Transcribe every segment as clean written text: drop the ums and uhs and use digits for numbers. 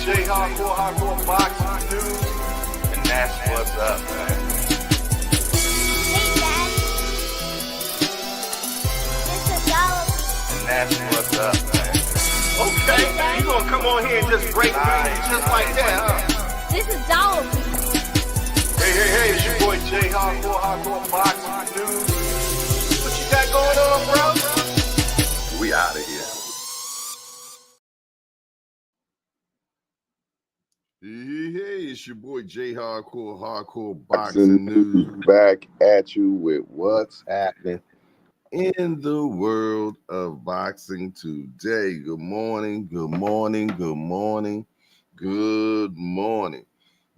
J hardcore boxing news, and that's what's up, man. And that's what's up, man. Okay, you gonna come on here and just break news just like that, huh? This is Dollar. Hey, it's your boy J hardcore boxing news. What you got going on, bro? We out of here. Hey, it's your boy J hardcore boxing news, back at you with what's happening in the world of boxing today. Good morning.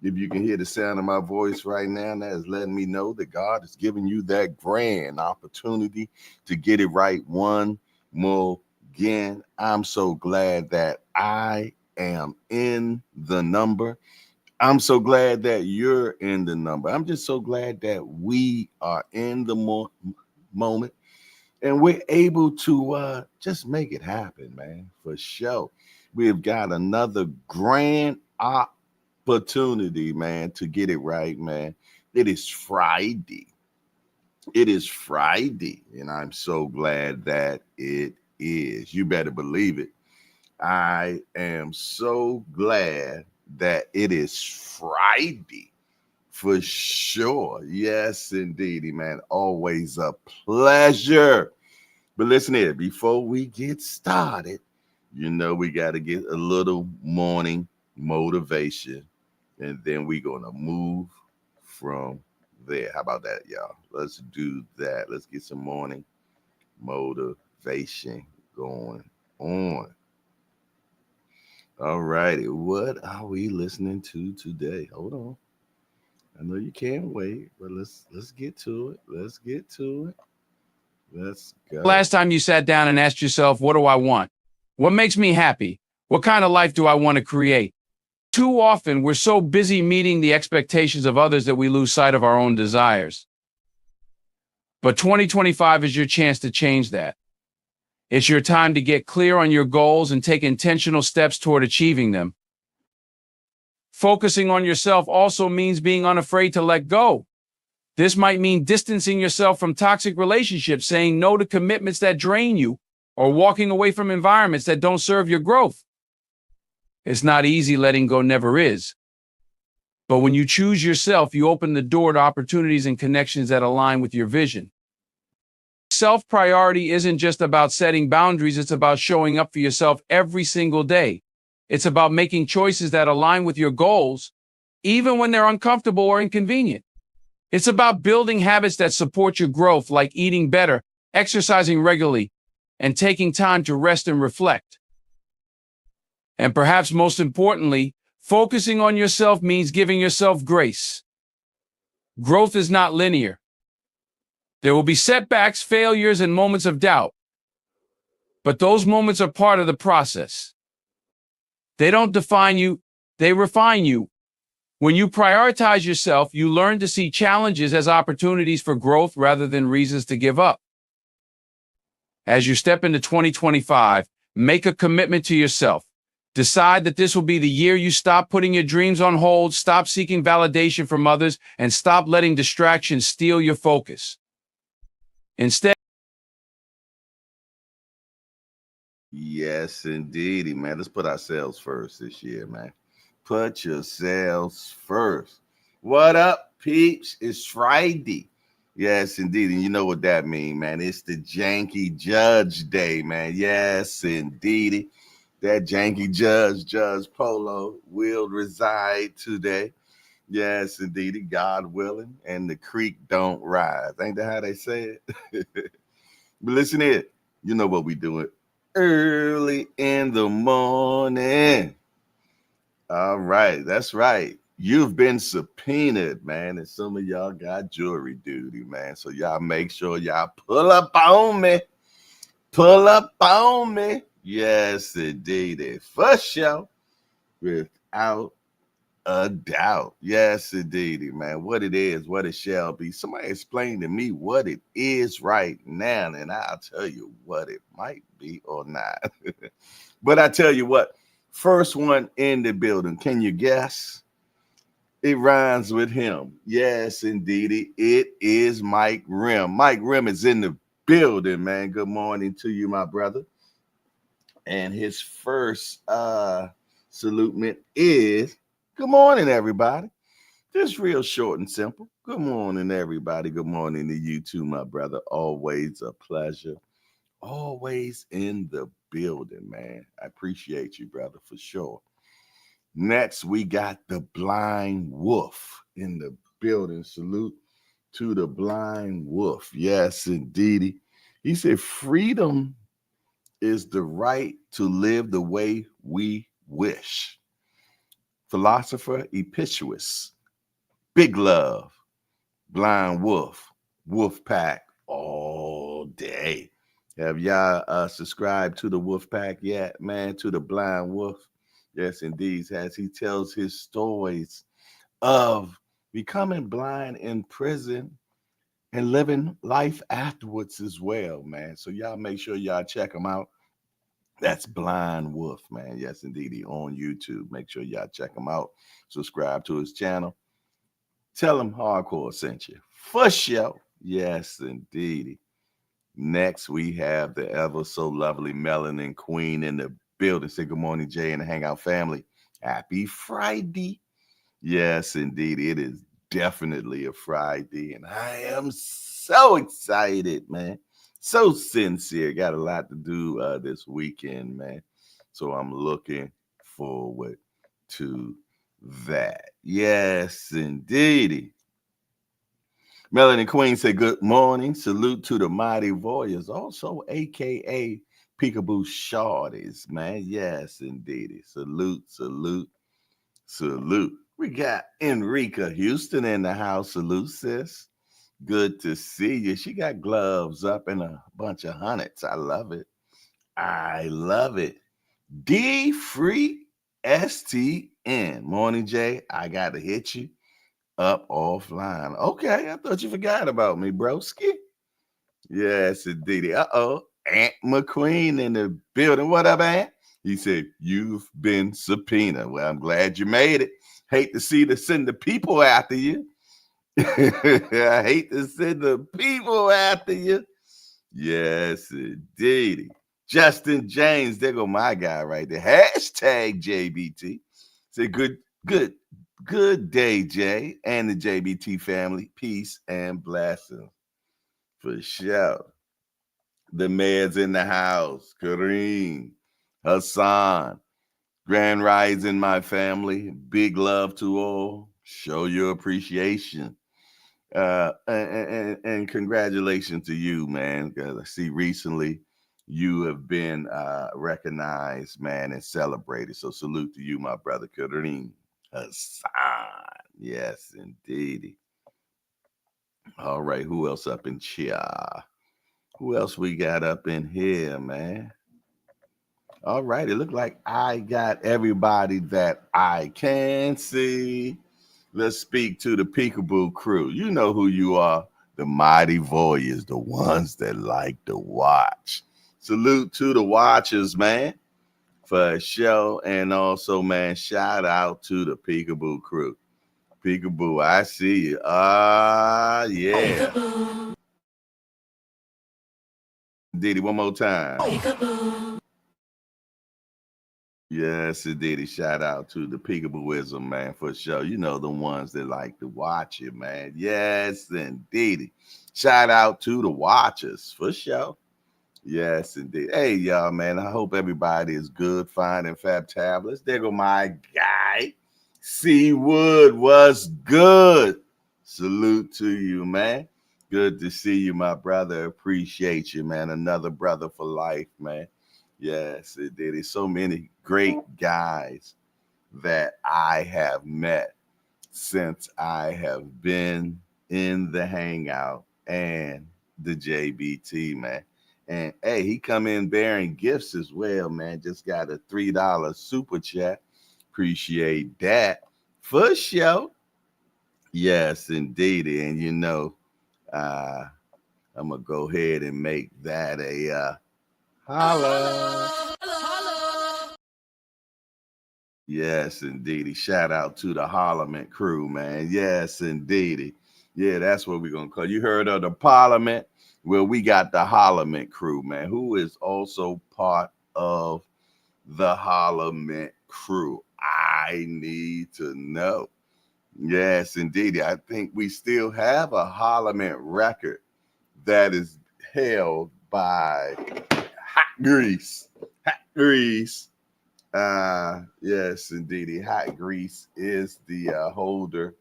If you can hear the sound of my voice right now, that is letting me know that God is giving you that grand opportunity to get it right one more again. I'm so glad that I am in the number. I'm so glad that you're in the number. I'm just so glad that we are in the moment and we're able to just make it happen, man, for sure. We've got another grand opportunity, man, to get it right, man. It is Friday, and I'm so glad that it is. You better believe it. I am so glad that it is Friday for sure. Yes, indeedy, man. Always a pleasure. But listen here, before we get started, you know, we got to get a little morning motivation, and then we're going to move from there. How about that, y'all? Let's do that. Let's get some morning motivation going on. All righty, what are we listening to today? Hold on. I know you can't wait, but let's get to it. Let's go. Last time you sat down and asked yourself, what do I want? What makes me happy? What kind of life do I want to create? Too often, we're so busy meeting the expectations of others that we lose sight of our own desires. But 2025 is your chance to change that. It's your time to get clear on your goals and take intentional steps toward achieving them. Focusing on yourself also means being unafraid to let go. This might mean distancing yourself from toxic relationships, saying no to commitments that drain you, or walking away from environments that don't serve your growth. It's not easy, letting go never is. But when you choose yourself, you open the door to opportunities and connections that align with your vision. Self-priority isn't just about setting boundaries, it's about showing up for yourself every single day. It's about making choices that align with your goals, even when they're uncomfortable or inconvenient. It's about building habits that support your growth, like eating better, exercising regularly, and taking time to rest and reflect. And perhaps most importantly, focusing on yourself means giving yourself grace. Growth is not linear. There will be setbacks, failures, and moments of doubt. But those moments are part of the process. They don't define you, they refine you. When you prioritize yourself, you learn to see challenges as opportunities for growth rather than reasons to give up. As you step into 2025, make a commitment to yourself. Decide that this will be the year you stop putting your dreams on hold, stop seeking validation from others, and stop letting distractions steal your focus. Instead, Yes, indeedy, man. Let's put ourselves first this year, man. Put yourselves first. What up, peeps? It's Friday. Yes, indeed. And you know what that means, man. It's the Janky Judge Day, man. Yes, indeedy. That janky Judge Polo, will reside today. Yes, indeedy. God willing, and the creek don't rise. Ain't that how they say it? But listen here. You know what we doing early in the morning. All right, that's right. You've been subpoenaed, man, and some of y'all got jury duty, man. So y'all make sure y'all pull up on me. Pull up on me. Yes, indeed. For sure. Without a doubt. Yes, indeed, man. What it is, what it shall be. Somebody explain to me what it is right now, and I'll tell you what it might be or not. But I tell you what, First one in the building. Can you guess? It rhymes with him. Yes, indeed. It is Mike Rim. Mike Rim is in the building, man. Good morning to you, my brother. And his first salute is good morning, everybody. Just real short and simple. Good morning, everybody. Good morning to you too, my brother. Always a pleasure. Always in the building, man. I appreciate you, brother, for sure. Next, we got the blind wolf in the building. Salute to the blind wolf. Yes, indeed. He said, freedom is the right to live the way we wish. Philosopher Epicurus, big love, blind wolf, wolf pack all day. Have y'all subscribed to the wolf pack yet, man? To the blind wolf? Yes, indeed. As he tells his stories of becoming blind in prison and living life afterwards as well, man. So y'all make sure y'all check him out. That's Blind Wolf, man. Yes, indeed. He on YouTube. Make sure y'all check him out. Subscribe to his channel. Tell him Hardcore sent you. For sure. Yes, indeed. Next, we have the ever so lovely Melanin Queen in the building. Say good morning, Jay and the Hangout family. Happy Friday. Yes, indeed. It is definitely a Friday, and I am so excited, man. So sincere. Got a lot to do this weekend, man. So I'm looking forward to that. Yes, indeed. Melanie Queen said, good morning. Salute to the Mighty Warriors, also AKA Peekaboo Shorties, man. Yes, indeed. Salute, salute, salute. We got Enrica Houston in the house. Salute, sis. Good to see you. She got gloves up and a bunch of hundreds. I love it. I love it. D Free STN. Morning, Jay. I got to hit you up offline. Okay, I thought you forgot about me, broski. Yes, indeed. Uh-oh. Aunt McQueen in the building. What up, Aunt? He said, you've been subpoenaed. Well, I'm glad you made it. Hate to see to send the people after you. I hate to send the people after you. Yes, indeed. Justin James, there go my guy right there. Hashtag JBT. Say good day, Jay, and the JBT family. Peace and blessings. For sure. The mayor's in the house. Kareem, Hassan, Grand Rising, my family. Big love to all. Show your appreciation. And congratulations to you, man. Because I see recently you have been recognized, man, and celebrated. So salute to you, my brother Kareem Hassan. Yes, indeed. All right, who else up in Chia? Who else we got up in here, man? All right, it looked like I got everybody that I can see. Let's speak to the Peekaboo crew. You know who you are. The Mighty Warriors, the ones that like to watch. Salute to the watchers, man, for sure. And also, man, shout out to the Peekaboo crew. Peekaboo, I see you. Yeah. Diddy, one more time. Yes, indeed. Shout out to the Peekabooism, man, for sure. You know, the ones that like to watch it, man. Yes, indeed. Shout out to the watchers, for sure. Yes, indeed. Hey, y'all, man. I hope everybody is good, fine, and fabulous. There go my guy. C Wood was good. Salute to you, man. Good to see you, my brother. Appreciate you, man. Another brother for life, man. Yes, it did. There's so many great guys that I have met since I have been in the hangout and the JBT, man. And hey, he come in bearing gifts as well, man. Just got a $3 super chat. Appreciate that for sure. Yes, indeed. And you know, uh, I'm gonna go ahead and make that a holla. Yes, indeedy. Shout out to the Parliament crew, man. Yes, indeedy. Yeah, that's what we're gonna call. You heard of the Parliament? Well, we got the Parliament crew, man, who is also part of the Parliament crew. I need to know. Yes, indeedy. I think we still have a Parliament record that is held by Hot Grease. Hot Grease. Yes, indeed. Hot Grease is the holder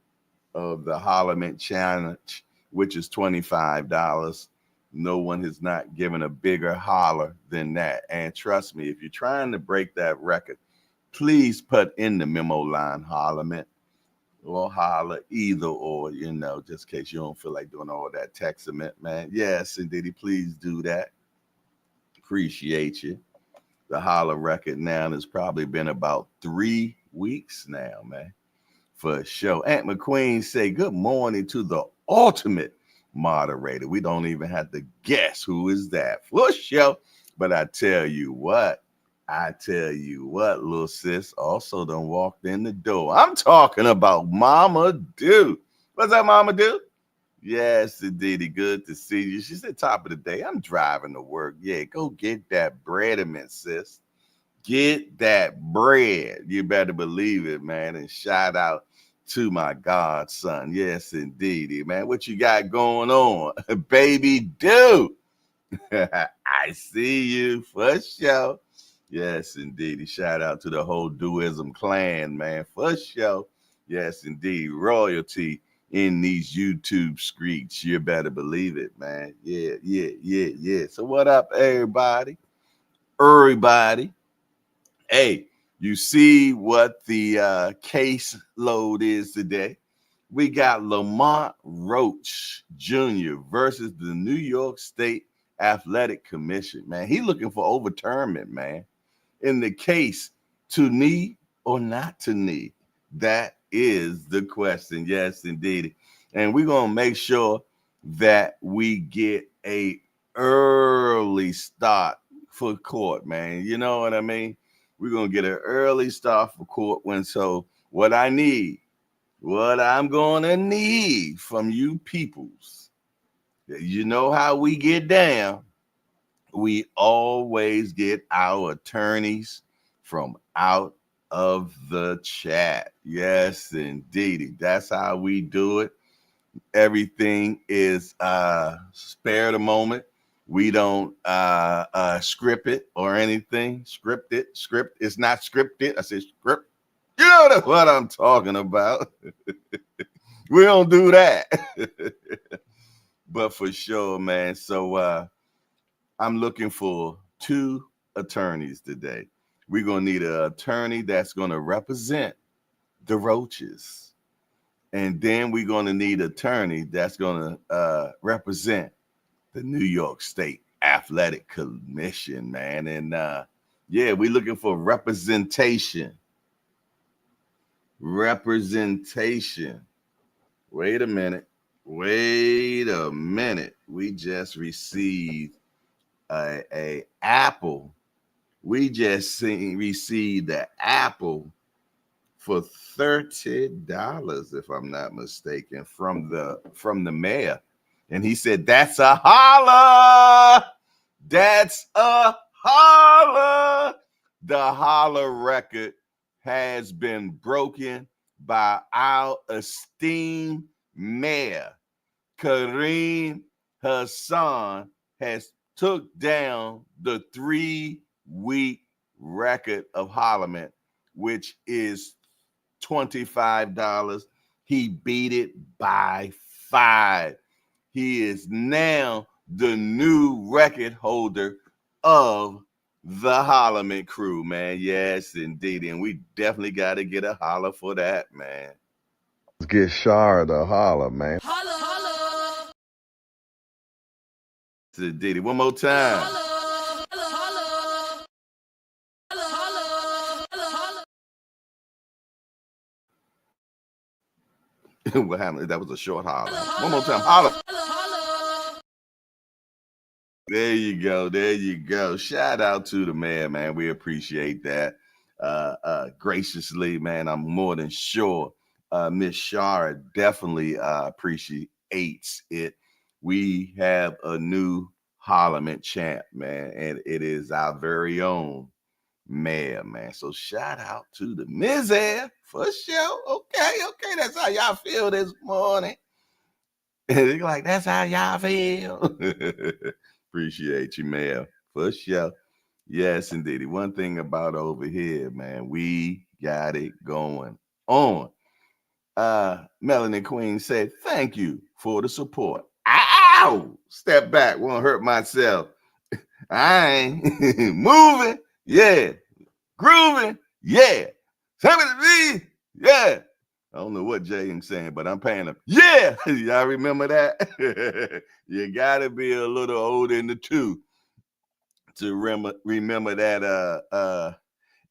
of the Parliament Challenge, which is $25. No one has not given a bigger holler than that. And trust me, if you're trying to break that record, please put in the memo line Parliament or holler either or, just in case you don't feel like doing all that textament, man. Yes, indeed. Please do that. Appreciate you. The holler record now has probably been about 3 weeks now, man, for a show. Aunt McQueen say good morning to the ultimate moderator. We don't even have to guess who is that for show. But I tell you what, little sis also done walked in the door. I'm talking about Mama Do. What's up, Mama Do? Yes, indeed. Good to see you. She said, top of the day, I'm driving to work. Yeah, go get that breadament, sis. Get that bread. You better believe it, man. And shout out to my godson. Yes, indeed, man. What you got going on? Baby do. I see you for sure. Yes, indeed. Shout out to the whole Duism clan, man, for sure. Yes, indeed. Royalty in these YouTube streets. You better believe it, man. Yeah. So what up, everybody? Everybody. Hey, you see what the case load is today? We got Lamont Roach Jr. versus the New York State Athletic Commission, man. He looking for overturnment, man. In the case, to knee or not to knee? That is the question. Yes, indeed. And we're going to make sure that we get a early start for court, man. You know what I mean? We're going to get an early start for court when so what I'm going to need from you peoples, you know how we get down. We always get our attorneys from out of the chat. Yes, indeed. That's how we do it. Everything is spare the moment. We don't script it or anything. Script. It's not scripted. I said script. You know that's what I'm talking about. We don't do that. But for sure, man. So I'm looking for 2 attorneys today. We're going to need an attorney that's going to represent the Roaches. And then we're going to need an attorney that's going to represent the New York State Athletic Commission, man. And yeah, we're looking for representation. Representation. Wait a minute. We just received a Apple. We just received the Apple for $30, if I'm not mistaken, from the mayor. And he said, that's a holler. That's a holler. The holler record has been broken by our esteemed mayor. Kareem Hassan has took down the 3-week record of Parliament, which is $25. He beat it by 5. He is now the new record holder of the Parliament crew, man. Yes, indeed. And we definitely got to get a holler for that, man. Let's get Shard a holler, man. Holla, holla. Indeed. One more time. Holla, holla, holla. Holla, holla. What happened? That was a short holler. One more time. Holla. There you go. Shout out to the mayor, man. We appreciate that. graciously, man. I'm more than sure Miss Shara definitely appreciates it. We have a new Parliament champ, man, and it is our very own Mayor, man. So shout out to the Miz Air for sure. Okay, that's how y'all feel this morning. They're like, that's how y'all feel. Appreciate you, Mayor, for sure. Yes, indeed. One thing about over here, man, we got it going on. Melanie Queen said, thank you for the support. Ow! Step back, won't hurt myself. I ain't moving. Yeah. Grooving. Yeah. Somebody, yeah. I don't know what Jay is saying, but I'm paying him. Yeah. Y'all remember that? You gotta be a little older in the two to remember that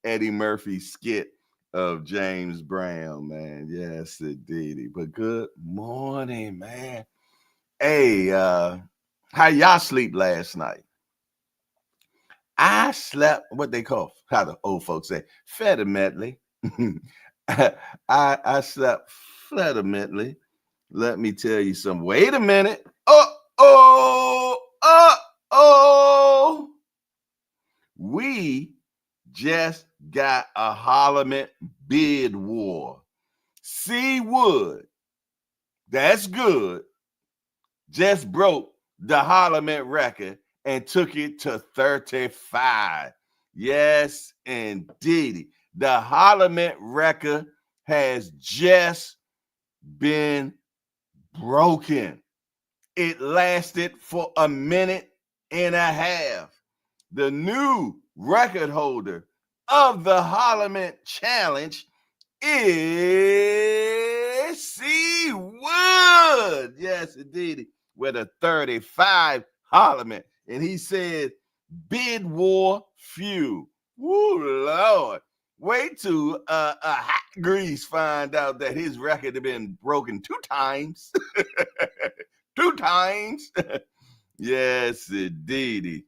Eddie Murphy skit of James Brown, man. Yes, indeed. But good morning, man. Hey, how y'all sleep last night? I slept what they call, how the old folks say, fedimentally. I slept fedimentally. Let me tell you some. Wait a minute. Oh. We just got a Parliament bid war. C. Wood, that's good, just broke the Parliament record and took it to 35. Yes, indeed. The Parliament record has just been broken. It lasted for a minute and a half. The new record holder of the Parliament Challenge is C. Wood. Yes, indeed. With a 35 Parliament. And he said, bid war few. Woo, Lord. Wait till Hot Grease find out that his record had been broken 2 times. 2 times. Yes, indeed.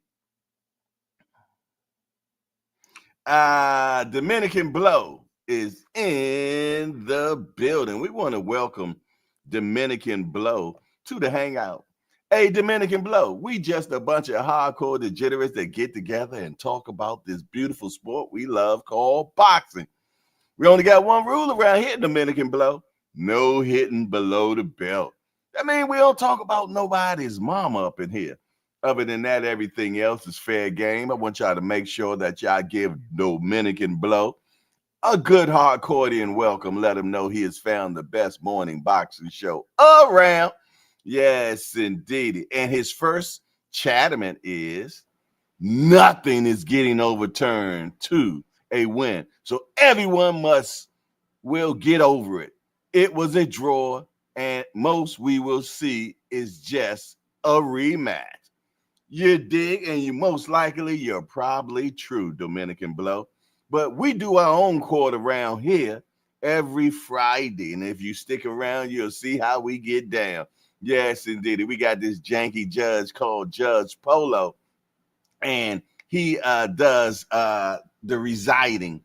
Dominican Blow is in the building. We want to welcome Dominican Blow to the hangout. Hey, Dominican Blow, we just a bunch of hardcore degenerates that get together and talk about this beautiful sport we love called boxing. We only got one rule around here, Dominican Blow: no hitting below the belt. I mean, we don't talk about nobody's mama up in here. Other than that, everything else is fair game. I want y'all to make sure that y'all give Dominican Blow a good hardcore welcome. Let him know he has found the best morning boxing show around. Yes, indeed. And his first chattament is nothing is getting overturned to a win. So everyone will get over it. It was a draw, and most we will see is just a rematch. You dig, and you're probably true, Dominican Blow. But we do our own court around here every Friday, and if you stick around, you'll see how we get down. Yes, indeed. We got this janky judge called Judge Polo, and he does the residing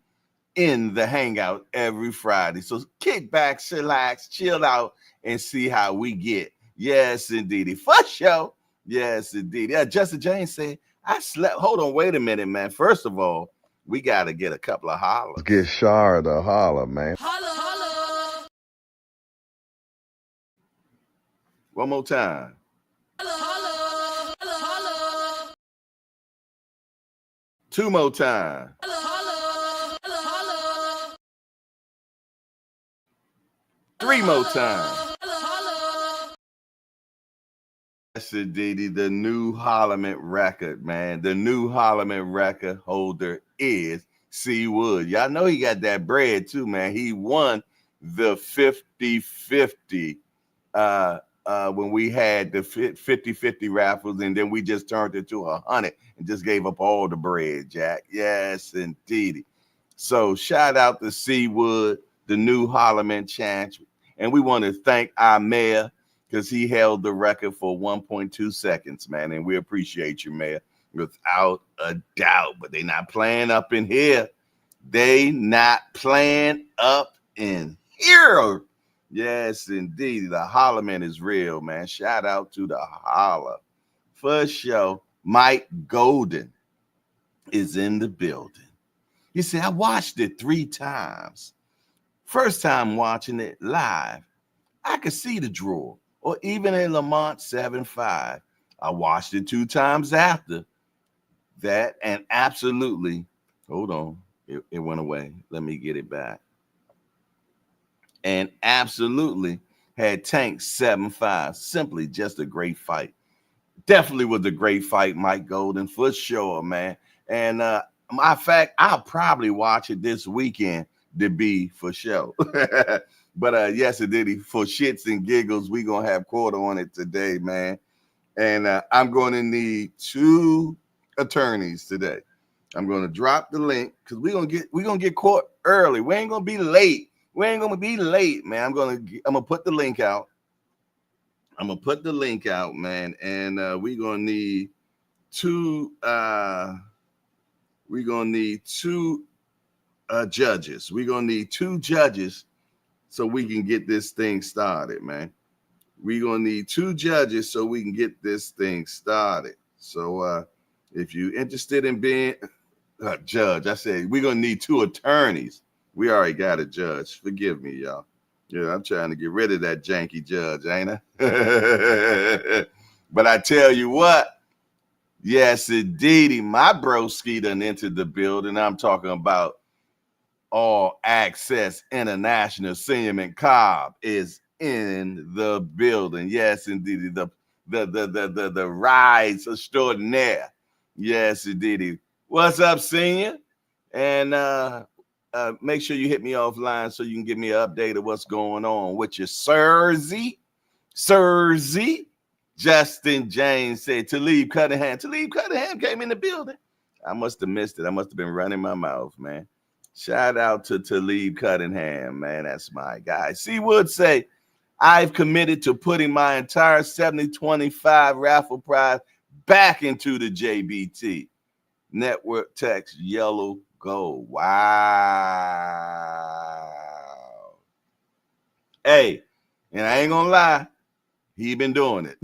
in the hangout every Friday. So kick back, chillax, chill out, and see how we get. Yes, indeed. For sure. Yes, indeed. Yeah, Justin James said, I slept. Hold on, wait a minute, man. First of all, we got to get a couple of hollers. Get Shara to holler, man. Holla. One more time. Holla. 2 more times. Holla. 3 more times. Yes, indeed. The new Parliament record, man. The new Parliament record holder is C. Wood. Y'all know he got that bread too, man. He won the 50-50 when we had the 50-50 raffles, and then we just turned it to 100 and just gave up all the bread, Jack. Yes, indeed. So shout out to C. Wood, the new Parliament champ. And we want to thank our mayor, because he held the record for 1.2 seconds, man. And we appreciate you, Mayor, without a doubt. But they're not playing up in here. They not playing up in here. Yes, indeed. The Hollerman is real, man. Shout out to the Holler. For sure, Mike Golden is in the building. You see, I watched it 3 times. First time watching it live, I could see the draw, or even a Lamont 7-5. I watched it 2 times after that, and absolutely, hold on, it went away. Let me get it back. And absolutely had Tank 7-5. Simply just a great fight. Definitely was a great fight, Mike Golden, for sure, man. And matter of fact, I'll probably watch it this weekend to be for sure. But yes, it did. For shits and giggles, we gonna have quarter on it today, man. And I'm going to need 2 attorneys today. I'm going to drop the link because we're gonna get caught early. We ain't gonna be late. We ain't gonna be late, man. I'm gonna put the link out. I'm gonna put the link out, man, and we're gonna need 2. We're gonna need 2 judges. We're gonna need 2 judges so we can get this thing started, man. We're gonna need 2 judges so we can get this thing started. So if you're interested in being a judge, I said we're gonna need 2 attorneys. We already got a judge. Forgive me, y'all. Yeah, I'm trying to get rid of that janky judge, ain't I? But I tell you what, yes, indeedy, my broski done entered the building. I'm talking about All Access International. Cinnamon Cobb is in the building. Yes, indeed. The rides extraordinaire. Yes, indeed. What's up, senior? And make sure you hit me offline so you can give me an update of what's going on with your Surzy. Justin James said Talib Cunningham. Talib Cunningham came in the building. I must have missed it. I must have been running my mouth, man. Shout out to Talib Cunningham, man. That's my guy. C. Wood say, I've committed to putting my entire 70-25 raffle prize back into the JBT. Network text yellow gold. Wow. Hey, and I ain't gonna lie, he been doing it.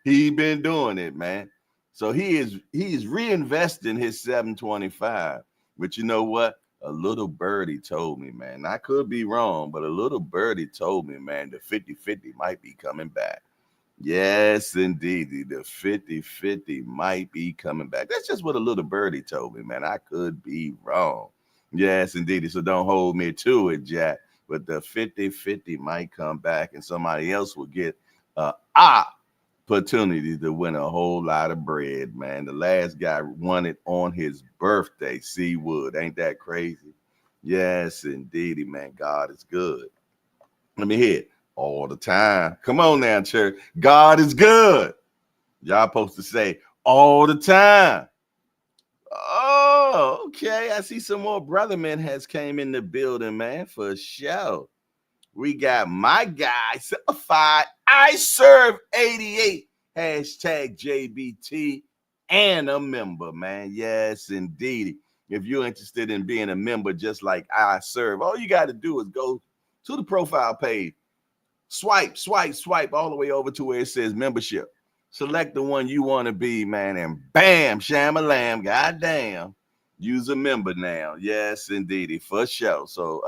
He been doing it, man. So he's reinvesting his 725. But you know what? A little birdie told me, man. I could be wrong, but a little birdie told me, man, the 50-50 might be coming back. Yes, indeed. The 50-50 might be coming back. That's just what a little birdie told me, man. I could be wrong. Yes, indeed. So don't hold me to it, Jack. But the 50-50 might come back and somebody else will get an opportunity to win a whole lot of bread, man. The last guy won it on his birthday, C. Wood. Ain't that crazy? Yes, indeed, man. God is good. Let me hear it. All the time. Come on now, church. God is good. Y'all supposed to say all the time. Oh, okay. I see some more brother men has came in the building, man, for sure. We got my guy, certified I serve 88, hashtag JBT, and a member, man. Yes, indeed. If you're interested in being a member just like I serve, all you got to do is go to the profile page. Swipe all the way over to where it says membership. Select the one you want to be, man, and bam, sham-a-lam, goddamn, use a member now. Yes, indeed, for sure. So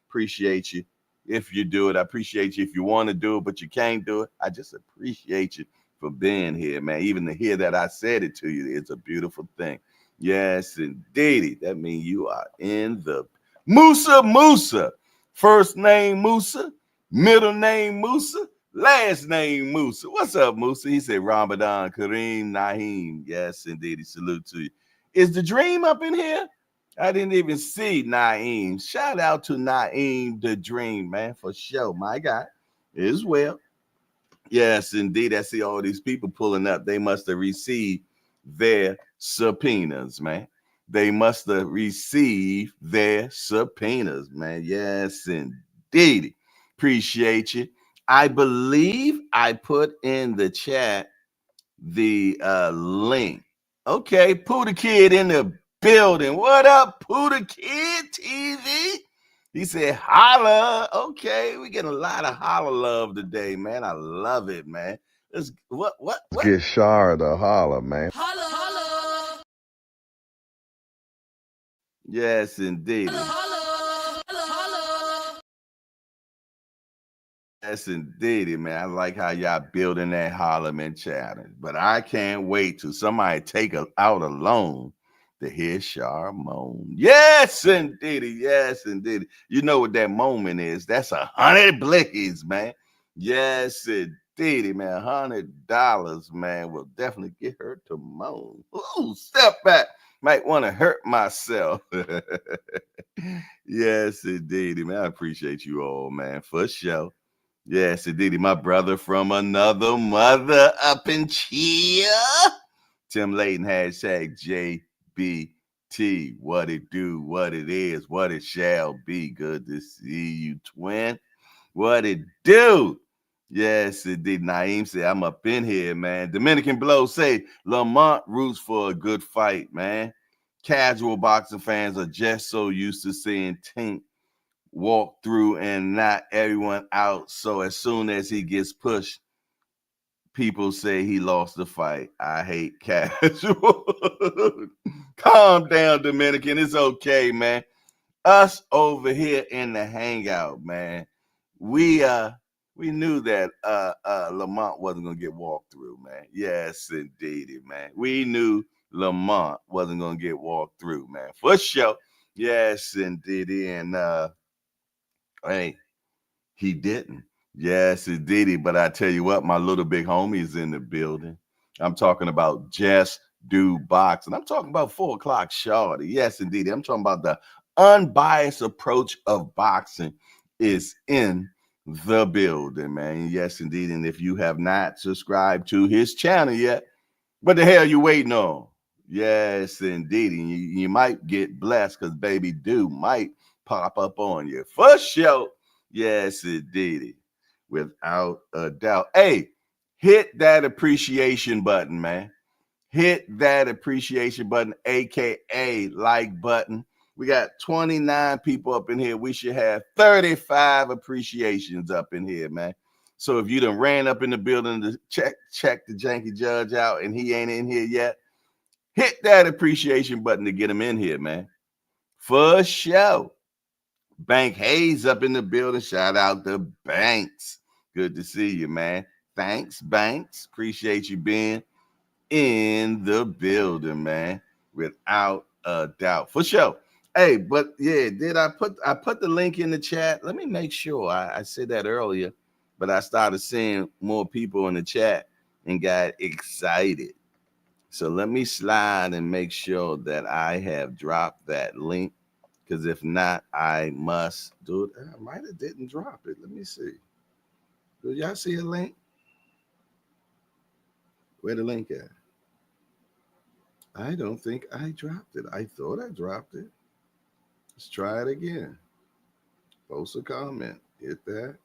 appreciate you if you do it. I appreciate you if you want to do it, but you can't do it. I just appreciate you for being here, man. Even to hear that I said it to you, it's a beautiful thing. Yes, indeed. That means you are in the Musa. First name Musa. Middle name Musa, last name Musa. What's up, Musa? He said Ramadan Kareem Naheem. Yes, indeed. Salute to you. Is the dream up in here? I didn't even see Naeem. Shout out to Naeem the Dream, man, for sure. My guy as well. Yes, indeed. I see all these people pulling up. They must have received their subpoenas, man. They must have received their subpoenas, man. Yes, indeed. Appreciate you. I believe I put in the chat the link. Okay, Pooh the Kid in the building. What up, Pooda Kid TV? He said, holla. Okay, we getting a lot of holla love today, man. I love it, man. What? Let's get Shara to holler, man. Holla, holla, Yes, indeed. holla, holla, holla. Yes, indeed, man. I like how y'all building that Holloman challenge. But I can't wait till somebody take out a loan to hear Charmone. Yes, indeed. Yes, indeed. You know what that moment is. That's 100 blickies, man. Yes, indeed, man. $100, man, will definitely get her to moan. Ooh, step back. Might want to hurt myself. Yes, indeed, man. I appreciate you all, man, for sure. Yes, indeed. My brother from another mother up in cheer. Tim Layton, hashtag JBT. What it do, what it is, what it shall be. Good to see you, twin. What it do? Yes, indeed. Naeem said, I'm up in here, man. Dominican Blow say, Lamont roots for a good fight, man. Casual boxing fans are just so used to seeing Tink walk through and not everyone out. So as soon as he gets pushed, people say he lost the fight. I hate casual. Calm down, Dominican. It's okay, man. Us over here in the hangout, man. We knew that Lamont wasn't gonna get walked through, man. Yes, indeed, man. We knew Lamont wasn't gonna get walked through, man. For sure. Yes, indeed. And hey, he didn't. Yes, it did he. But I tell you what, my little big homie is in the building. I'm talking about Just Do Boxing. I'm talking about 4 o'clock Shorty. Yes, indeed. I'm talking about the unbiased approach of boxing is in the building, man. Yes, indeed. And if you have not subscribed to his channel yet, what the hell you waiting on? Yes, indeed. And you might get blessed because Baby Do might pop up on you. For sure. Yes, indeed. Without a doubt. Hey, hit that appreciation button, man. Hit that appreciation button, aka like button. We got 29 people up in here. We should have 35 appreciations up in here, man. So if you done ran up in the building to check the janky judge out and he ain't in here yet, hit that appreciation button to get him in here, man. For sure. Bank Hayes up in the building. Shout out to Banks. Good to see you, man. Thanks, Banks. Appreciate you being in the building, man. Without a doubt. For sure. Hey, but yeah, I put the link in the chat? Let me make sure. I said that earlier, but I started seeing more people in the chat and got excited. So let me slide and make sure that I have dropped that link. Because if not, I must do it. I might have didn't drop it. Let me see. Do y'all see a link? Where the link at? I don't think I dropped it. I thought I dropped it. Let's try it again. Post a comment. Hit that.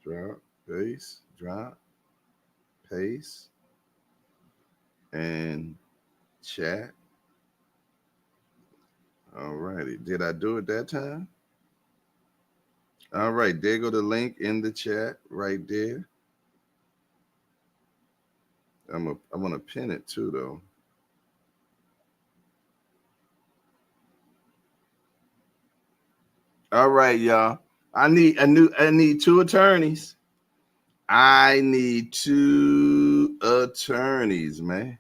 Drop. Paste. Drop. Paste. And chat. All righty. Did I do it that time? All right. There go the link in the chat right there. I'm gonna pin it too, though. All right, y'all. I need 2 attorneys. I need 2 attorneys, man.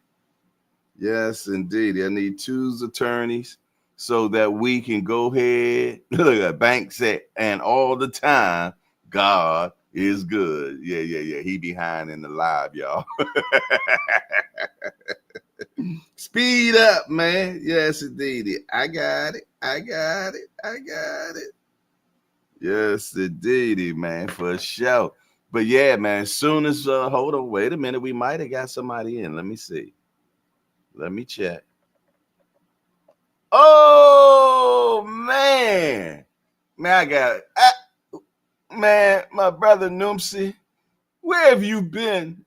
Yes, indeed. I need 2 attorneys so that we can go ahead. Look at Bank said, and all the time, God is good. Yeah. He behind in the live, y'all. Speed up, man. Yes, indeed. I got it. Yes, indeed, man, for sure. But yeah, man, as soon as hold on, wait a minute, we might have got somebody in. Let me see. Let me check. Oh man, I got it. Man, my brother Noomsy, where have you been?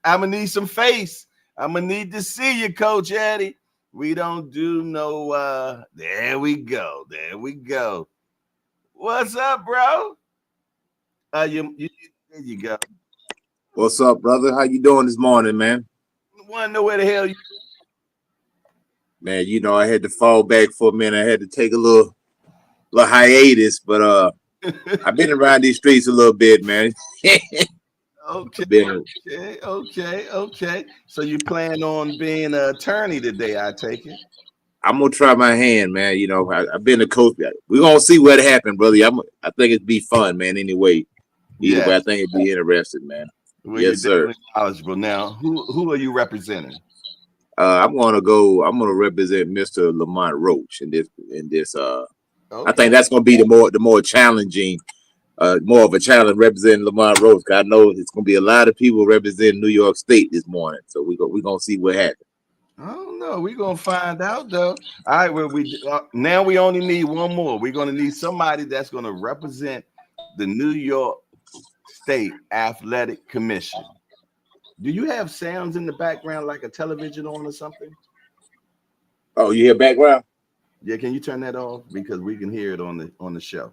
I'm gonna need some face. I'm gonna need to see you, Coach Eddie. We don't do no there we go. There we go. What's up, bro? There you go. What's up, brother? How you doing this morning, man? Wanna know where the hell you Man, I had to fall back for a minute. I had to take a little hiatus, but I've been around these streets a little bit, man. Okay, Been, okay. So you plan on being an attorney today, I take it. I'm gonna try my hand, man. I've been a coach. We're gonna see what happened, brother. I think it'd be fun, man. Anyway, either way, Yes. I think it'd be interesting, man. Well, you're Yes, sir. definitely knowledgeable. Now, who are you representing? I'm gonna represent Mr. Lamont Roach in this. I Okay. think that's gonna be the more challenging. More of a challenge representing Lamont Roach. I know it's gonna be a lot of people representing New York State this morning, so we're gonna see what happens. I don't know. We're gonna find out though. All right, well, now we only need one more. We're gonna need somebody that's gonna represent the New York State Athletic Commission. Do you have sounds in the background like a television on or something? Oh, you hear background? Yeah, can you turn that off because we can hear it on the show.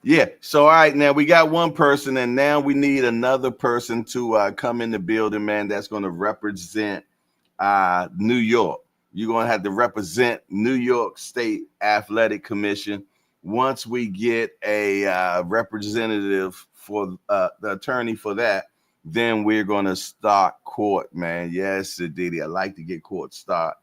Yeah. So, all right, now we got one person, and now we need another person to come in the building, man. That's going to represent New York. You're going to have to represent New York State Athletic Commission. Once we get a representative for the attorney for that, then we're going to start court, man. Yes, indeed. I like to get court start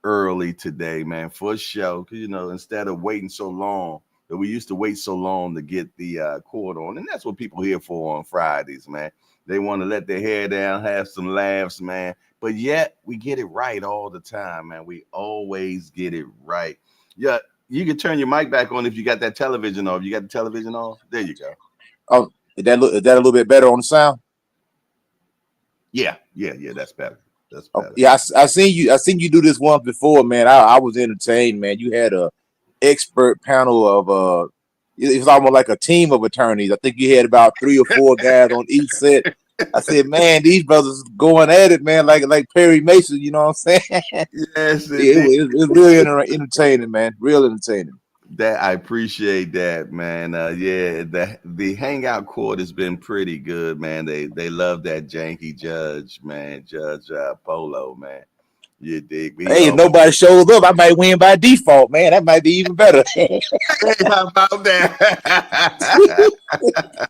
early today, man, for sure. Because, instead of waiting so long, that we used to wait so long to get the court on. And that's what people here for on Fridays, man. They want to let their hair down, have some laughs, man. But yet we get it right all the time, man. We always get it right. Yeah, you can turn your mic back on if you got that television off. You got the television off? There you go. Oh, is that a little bit better on the sound? Yeah, that's better. That's Oh, better. yeah, I seen you do this once before, man. I was entertained, man. You had a expert panel of it was almost like a team of attorneys. I think you had about 3 or 4 guys on each set. I said, man, these brothers going at it, man, like Perry Mason. You know what I'm saying? Yes, Yeah, it was really entertaining, man. Real entertaining. that I appreciate that, man. Yeah, the hangout court has been pretty good, man. They love that janky judge, man, Judge Polo, man. You dig me? Hey, if nobody shows up, I might win by default, man. That might be even better. How about that?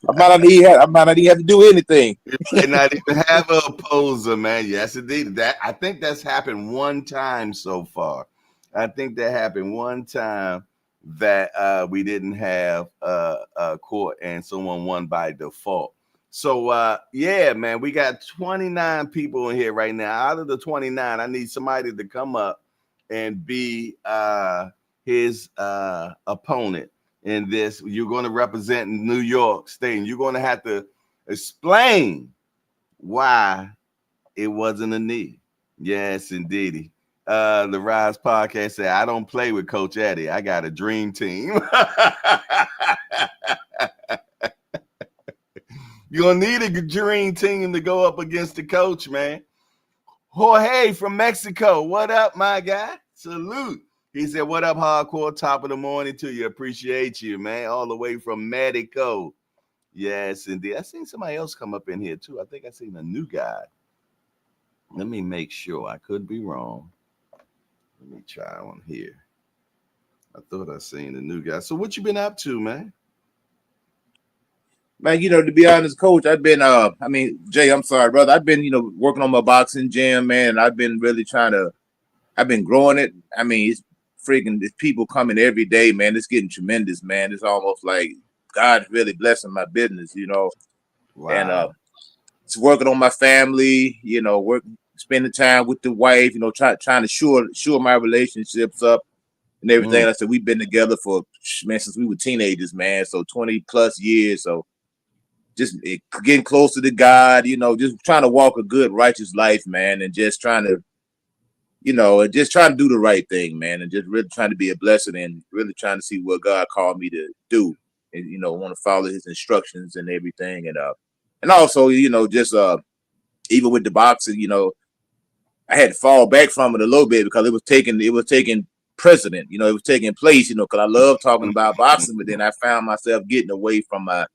I might not even have to do anything. You might not even have an opposer, man. Yes, indeed. I think that's happened one time so far. I think that happened one time that we didn't have a court and someone won by default. So yeah, man, we got 29 people in here right now. Out of the 29, I need somebody to come up and be his opponent in this. You're going to represent New York State, and you're going to have to explain why it wasn't a knee. Yes, indeedy. The Rise podcast said, I don't play with Coach Eddie. I got a dream team. You're going to need a dream team to go up against the coach, man. Jorge from Mexico. What up, my guy? Salute. He said, what up, hardcore? Top of the morning to you. Appreciate you, man. All the way from Mexico. Yes, indeed. I seen somebody else come up in here, too. I think I seen a new guy. Let me make sure. I could be wrong. Let me try one here. I thought I seen a new guy. So what you been up to, man? Man, to be honest, Coach, I've been Jay, I'm sorry, brother. I've been, working on my boxing gym, man. I've been really I've been growing it. I mean, there's people coming every day, man. It's getting tremendous, man. It's almost like God's really blessing my business, Wow. And it's working on my family, spending time with the wife, trying to shore my relationships up and everything. Like I said, we've been together since we were teenagers, man. So 20 plus years. So just getting closer to God, just trying to walk a good, righteous life, man, and just trying to, and just trying to do the right thing, man, and just really trying to be a blessing and really trying to see what God called me to do, and want to follow His instructions and everything, and also, just even with the boxing, you know, I had to fall back from it a little bit because it was taking precedent, you know, it was taking place, you know, because I love talking about boxing, but then I found myself getting away from my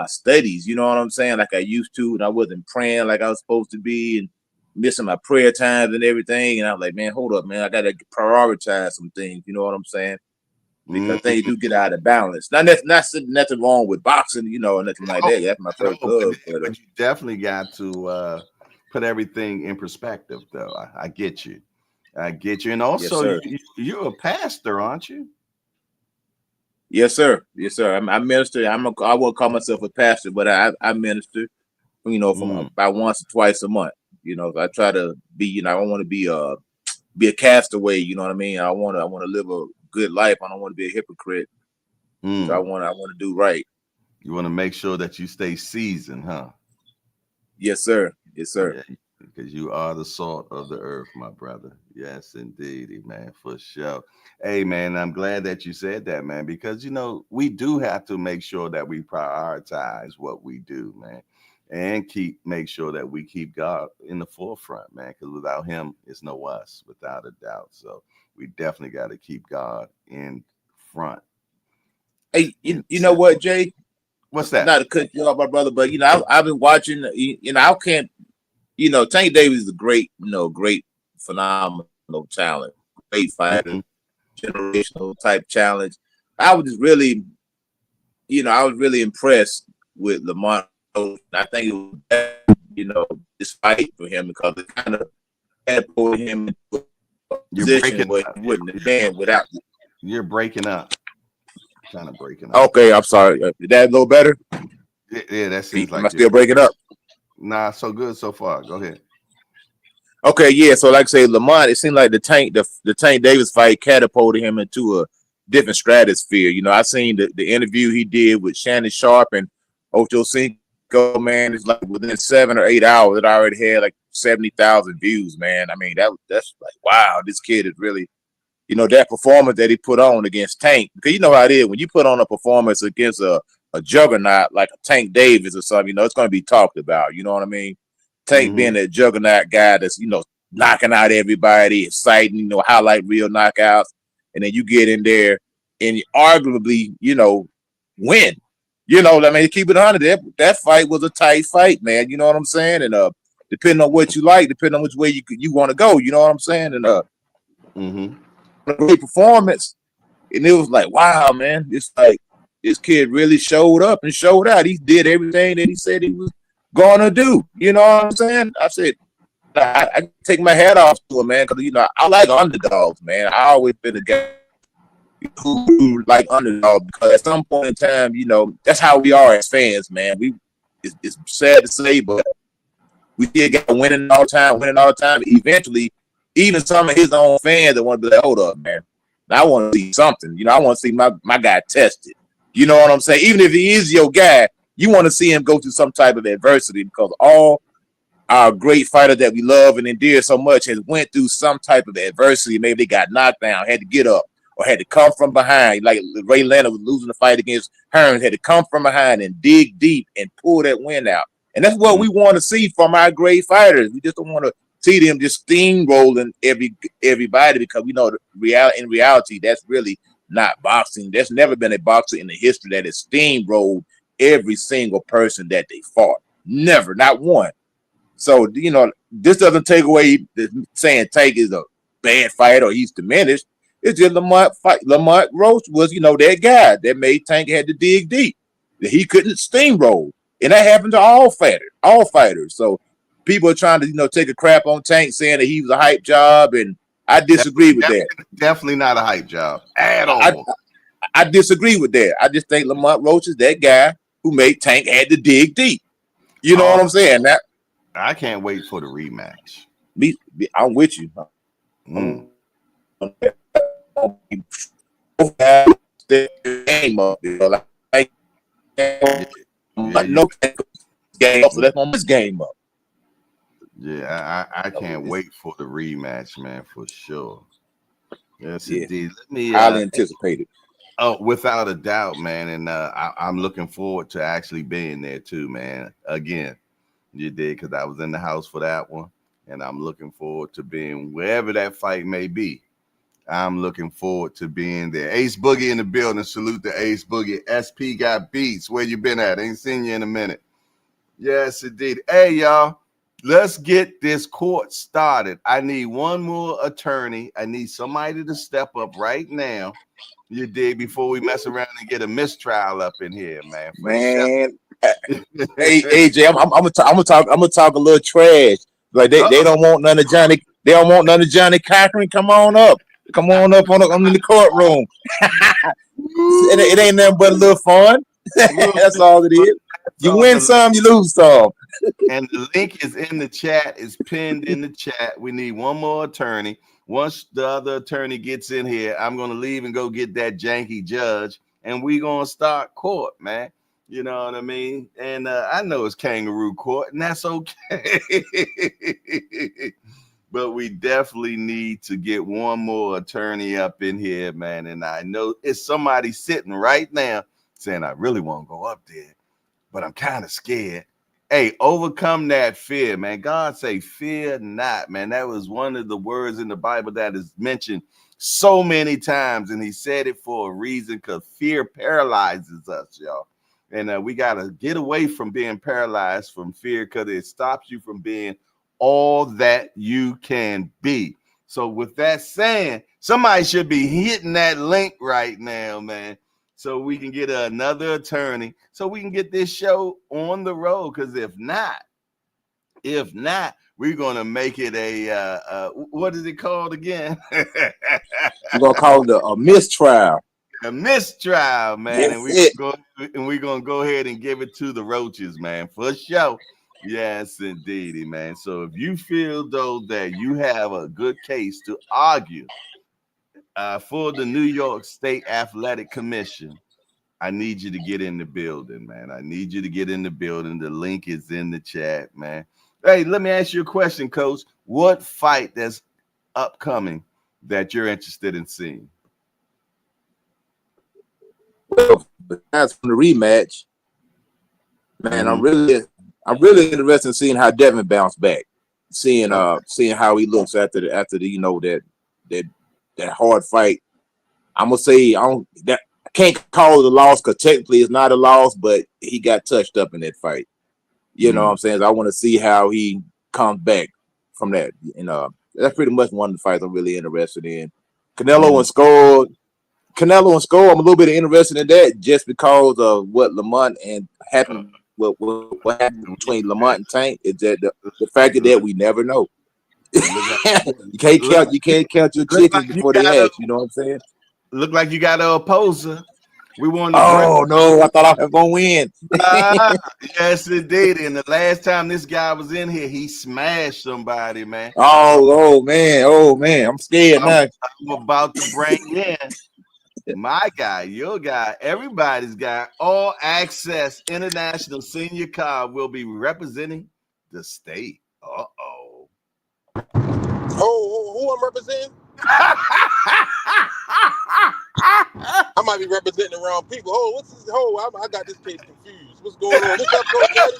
studies, you know what I'm saying, like I used to, and I wasn't praying like I was supposed to be, and missing my prayer times and everything. And I was like, man, hold up, man, I gotta prioritize some things, you know what I'm saying? Because things do get out of balance. Now that's nothing wrong with boxing, you know, or nothing like that. That's my first love. But you definitely got to put everything in perspective, though. I get you. I get you. And also, Yes, you're a pastor, aren't you? yes, sir. Yes, sir. I minister. I won't call myself a pastor, but I minister, you know, from about once or twice a month. You know, I try to be, you know, I don't want to be a castaway, you know what I mean? I want to live a good life. I don't want to be a hypocrite. So I want to do right. You want to make sure that you stay seasoned, huh? Yes, sir. Yes, sir. Yeah, because you are the salt of the earth, my brother. Yes, indeed, man, for sure. Hey, man, I'm glad that you said that, man, because, you know, we do have to make sure that we prioritize what we do, man, and make sure that we keep God in the forefront, man, because without him, it's no us, without a doubt. So we definitely got to keep God in front. Hey, you know what, Jay? What's that? Not to cut you off, my brother, but, you know, I've been watching, you know, I can't, you know, Tank Davis is a great, you know, great, phenomenal talent, great fighter, generational type challenge. I was just really, you know, I was really impressed with Lamont. I think it was, you know, this fight for him because it kind of had put him in a position where he wouldn't have been without. You're breaking up. Kind of breaking up. Okay, I'm sorry. Is that a little better? Yeah, that seems like. Am I still breaking up? Nah, so good so far. Go ahead. Okay, yeah. So, like I say, Lamont, it seemed like the Tank Davis fight catapulted him into a different stratosphere. You know, I seen the interview he did with Shannon Sharp and Ocho Cinco. Man, it's like within 7 or 8 hours, it already had like 70,000 views. Man, I mean that's like, wow, this kid is really, you know, that performance that he put on against Tank, because you know how it is when you put on a performance against a juggernaut like a Tank Davis or something, you know, it's going to be talked about. You know what I mean? Tank being that juggernaut guy that's, you know, knocking out everybody, exciting, you know, highlight real knockouts. And then you get in there and you arguably, you know, win. You know, I mean, keep it 100. That fight was a tight fight, man. You know what I'm saying? And depending on what you like, depending on which way you want to go, you know what I'm saying? And a great performance. And it was like, wow, man, it's like this kid really showed up and showed out. He did everything that he said he was gonna do. You know what I'm saying? I said, I take my hat off to him, man, because, you know, I like underdogs, man. I always been a guy who like underdogs because at some point in time, you know, that's how we are as fans, man. It's sad to say, but we still got winning all the time. Eventually, even some of his own fans that want to be like, hold up, man. I want to see something. You know, I want to see my guy tested. You know what I'm saying? Even if he is your guy, you want to see him go through some type of adversity, because all our great fighters that we love and endear so much has went through some type of adversity. Maybe they got knocked down, had to get up, or had to come from behind. Like Ray Leonard was losing the fight against Hearns, had to come from behind and dig deep and pull that win out. And that's what we want to see from our great fighters. We just don't want to see them just steamrolling everybody, because we know in reality, that's really not boxing. There's never been a boxer in the history that has steamrolled every single person that they fought. Never, not one. So, you know, this doesn't take away saying Tank is a bad fighter or he's diminished. It's just Lamont Roach was, you know, that guy that made Tank had to dig deep. That he couldn't steamroll. And that happened to all fighters. So people are trying to, you know, take a crap on Tank, saying that he was a hype job, and I disagree with that. Definitely not a hype job at all. I disagree with that. I just think Lamont Roach is that guy who made Tank had to dig deep. You know what I'm saying? That I can't wait for the rematch. I'm with you. Game up, you know, like no game up, so let's on this game up. Yeah, I can't wait for the rematch, man, for sure. Yes, indeed. Let me highly anticipated. Oh, without a doubt, man, and I'm looking forward to actually being there too, man. Again, You did, because I was in the house for that one, and I'm looking forward to being wherever that fight may be. I'm looking forward to being there. Ace Boogie in the building. Salute to Ace Boogie. SP got beats. Where you been at? Ain't seen you in a minute. Yes, indeed. Hey, y'all. Let's get this court started. I need one more attorney. I need somebody to step up right now. You did, before we mess around and get a mistrial up in here, man. For Man, sure. hey AJ, I'm gonna talk a little trash. Like they don't want none of Johnny. They don't want none of Johnny Cochran. Come on up. Come on up on in the courtroom. It ain't nothing but a little fun. That's all it is. You win some, you lose some. And the link is in the chat. It's pinned in the chat. We need one more attorney. Once the other attorney gets in here, I'm going to leave and go get that janky judge, and we going to start court, man. You know what I mean? And I know it's kangaroo court, and that's okay. But we definitely need to get one more attorney up in here, man. And I know it's somebody sitting right now saying, I really want to go up there, but I'm kind of scared. Hey, overcome that fear, man. God say, fear not, man. That was one of the words in the Bible that is mentioned so many times, and he said it for a reason, because fear paralyzes us, y'all. And we got to get away from being paralyzed from fear, because it stops you from being all that you can be. So with that saying, somebody should be hitting that link right now, man, so we can get another attorney, so we can get this show on the road. Because if not, we're gonna make it a what is it called again? We're gonna call it a mistrial. A mistrial, man. That's And we're gonna go ahead and give it to the Roaches, man, for sure. Yes, indeedy, man. So if you feel though that you have a good case to argue for the New York State Athletic Commission, I need you to get in the building, man. I need you to get in the building. The link is in the chat, man. Hey, let me ask you a question, Coach. What fight that's upcoming that you're interested in seeing? Well, besides from the rematch, man, I'm really interested in seeing how Devin bounced back. Seeing how he looks after the that hard fight. I'm gonna say I can't call it a loss, because technically it's not a loss, but he got touched up in that fight. You know what I'm saying? I want to see how he comes back from that. That's pretty much one of the fights I'm really interested in. Canelo and Skull. I'm a little bit interested in that, just because of what Lamont and happened. What happened between Lamont and Tank is that the fact that we never know. You can't count your chickens before they hatch. You know what I'm saying? Look like you got an opposer. We wanted to no, I thought I was gonna win. Yes, indeed. And the last time this guy was in here, he smashed somebody, man. Oh man, I'm scared now. I'm about to bring in my guy, your guy, everybody's guy. All Access International Senior Card will be representing the state. Oh, who I'm representing? I might be representing the wrong people. Oh, what's this? Oh, I got this case confused. What's going on? What's up, Coach Daddy?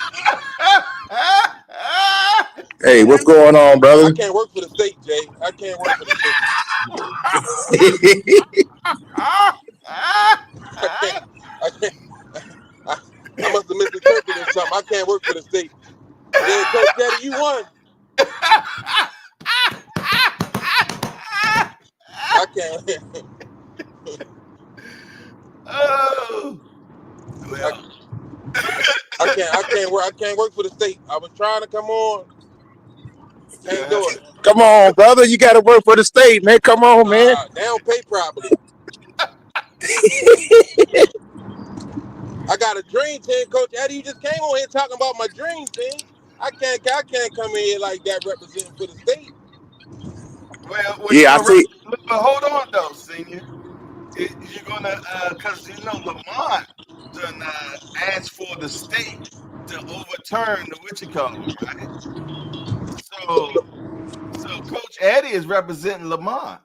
Hey, what's going on, brother? I can't work for the state, Jay. I can't work for the state. I must have misinterpreted something. I can't work for the state. Yeah, Coach Daddy, you won. I can't. Oh, well. I can't work for the state. I was trying to come on. Can't do it. Come on, brother. You got to work for the state, man. Come on, man. They don't pay properly. I got a dream team, Coach Eddie. You just came on here talking about my dream team. I can't come in here like that representing for the state. Well, yeah, I see. But hold on, though, Senior. You're gonna, because Lamont done asked for the state to overturn the what you call it, right? So Coach Eddie is representing Lamont.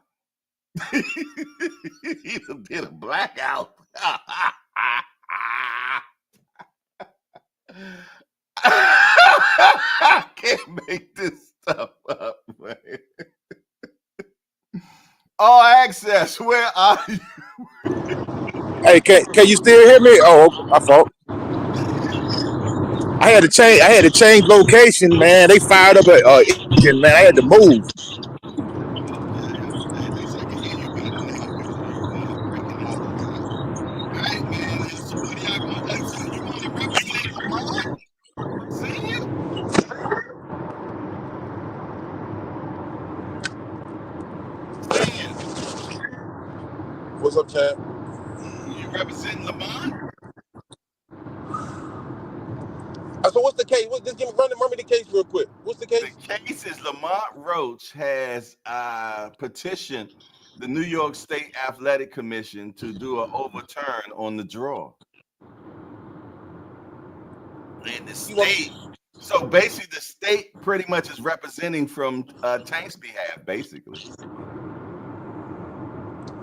He did a blackout. access. Where are you? Hey, can you still hear me? Oh, my fault. I had to change location, man. They fired up an engine, man. I had to move. Okay. At least I can hear you better now because you were breaking out a lot. All right, man. So what are y'all going to? So you want to represent Lamont Senior? Senior, What's up, champ? you representing Lamont? So what's the case? Just run me the case real quick. What's the case? The case is Lamont Roach has petitioned the New York State Athletic Commission to do an overturn on the draw. And the state, so basically the state pretty much is representing from Tank's behalf, basically.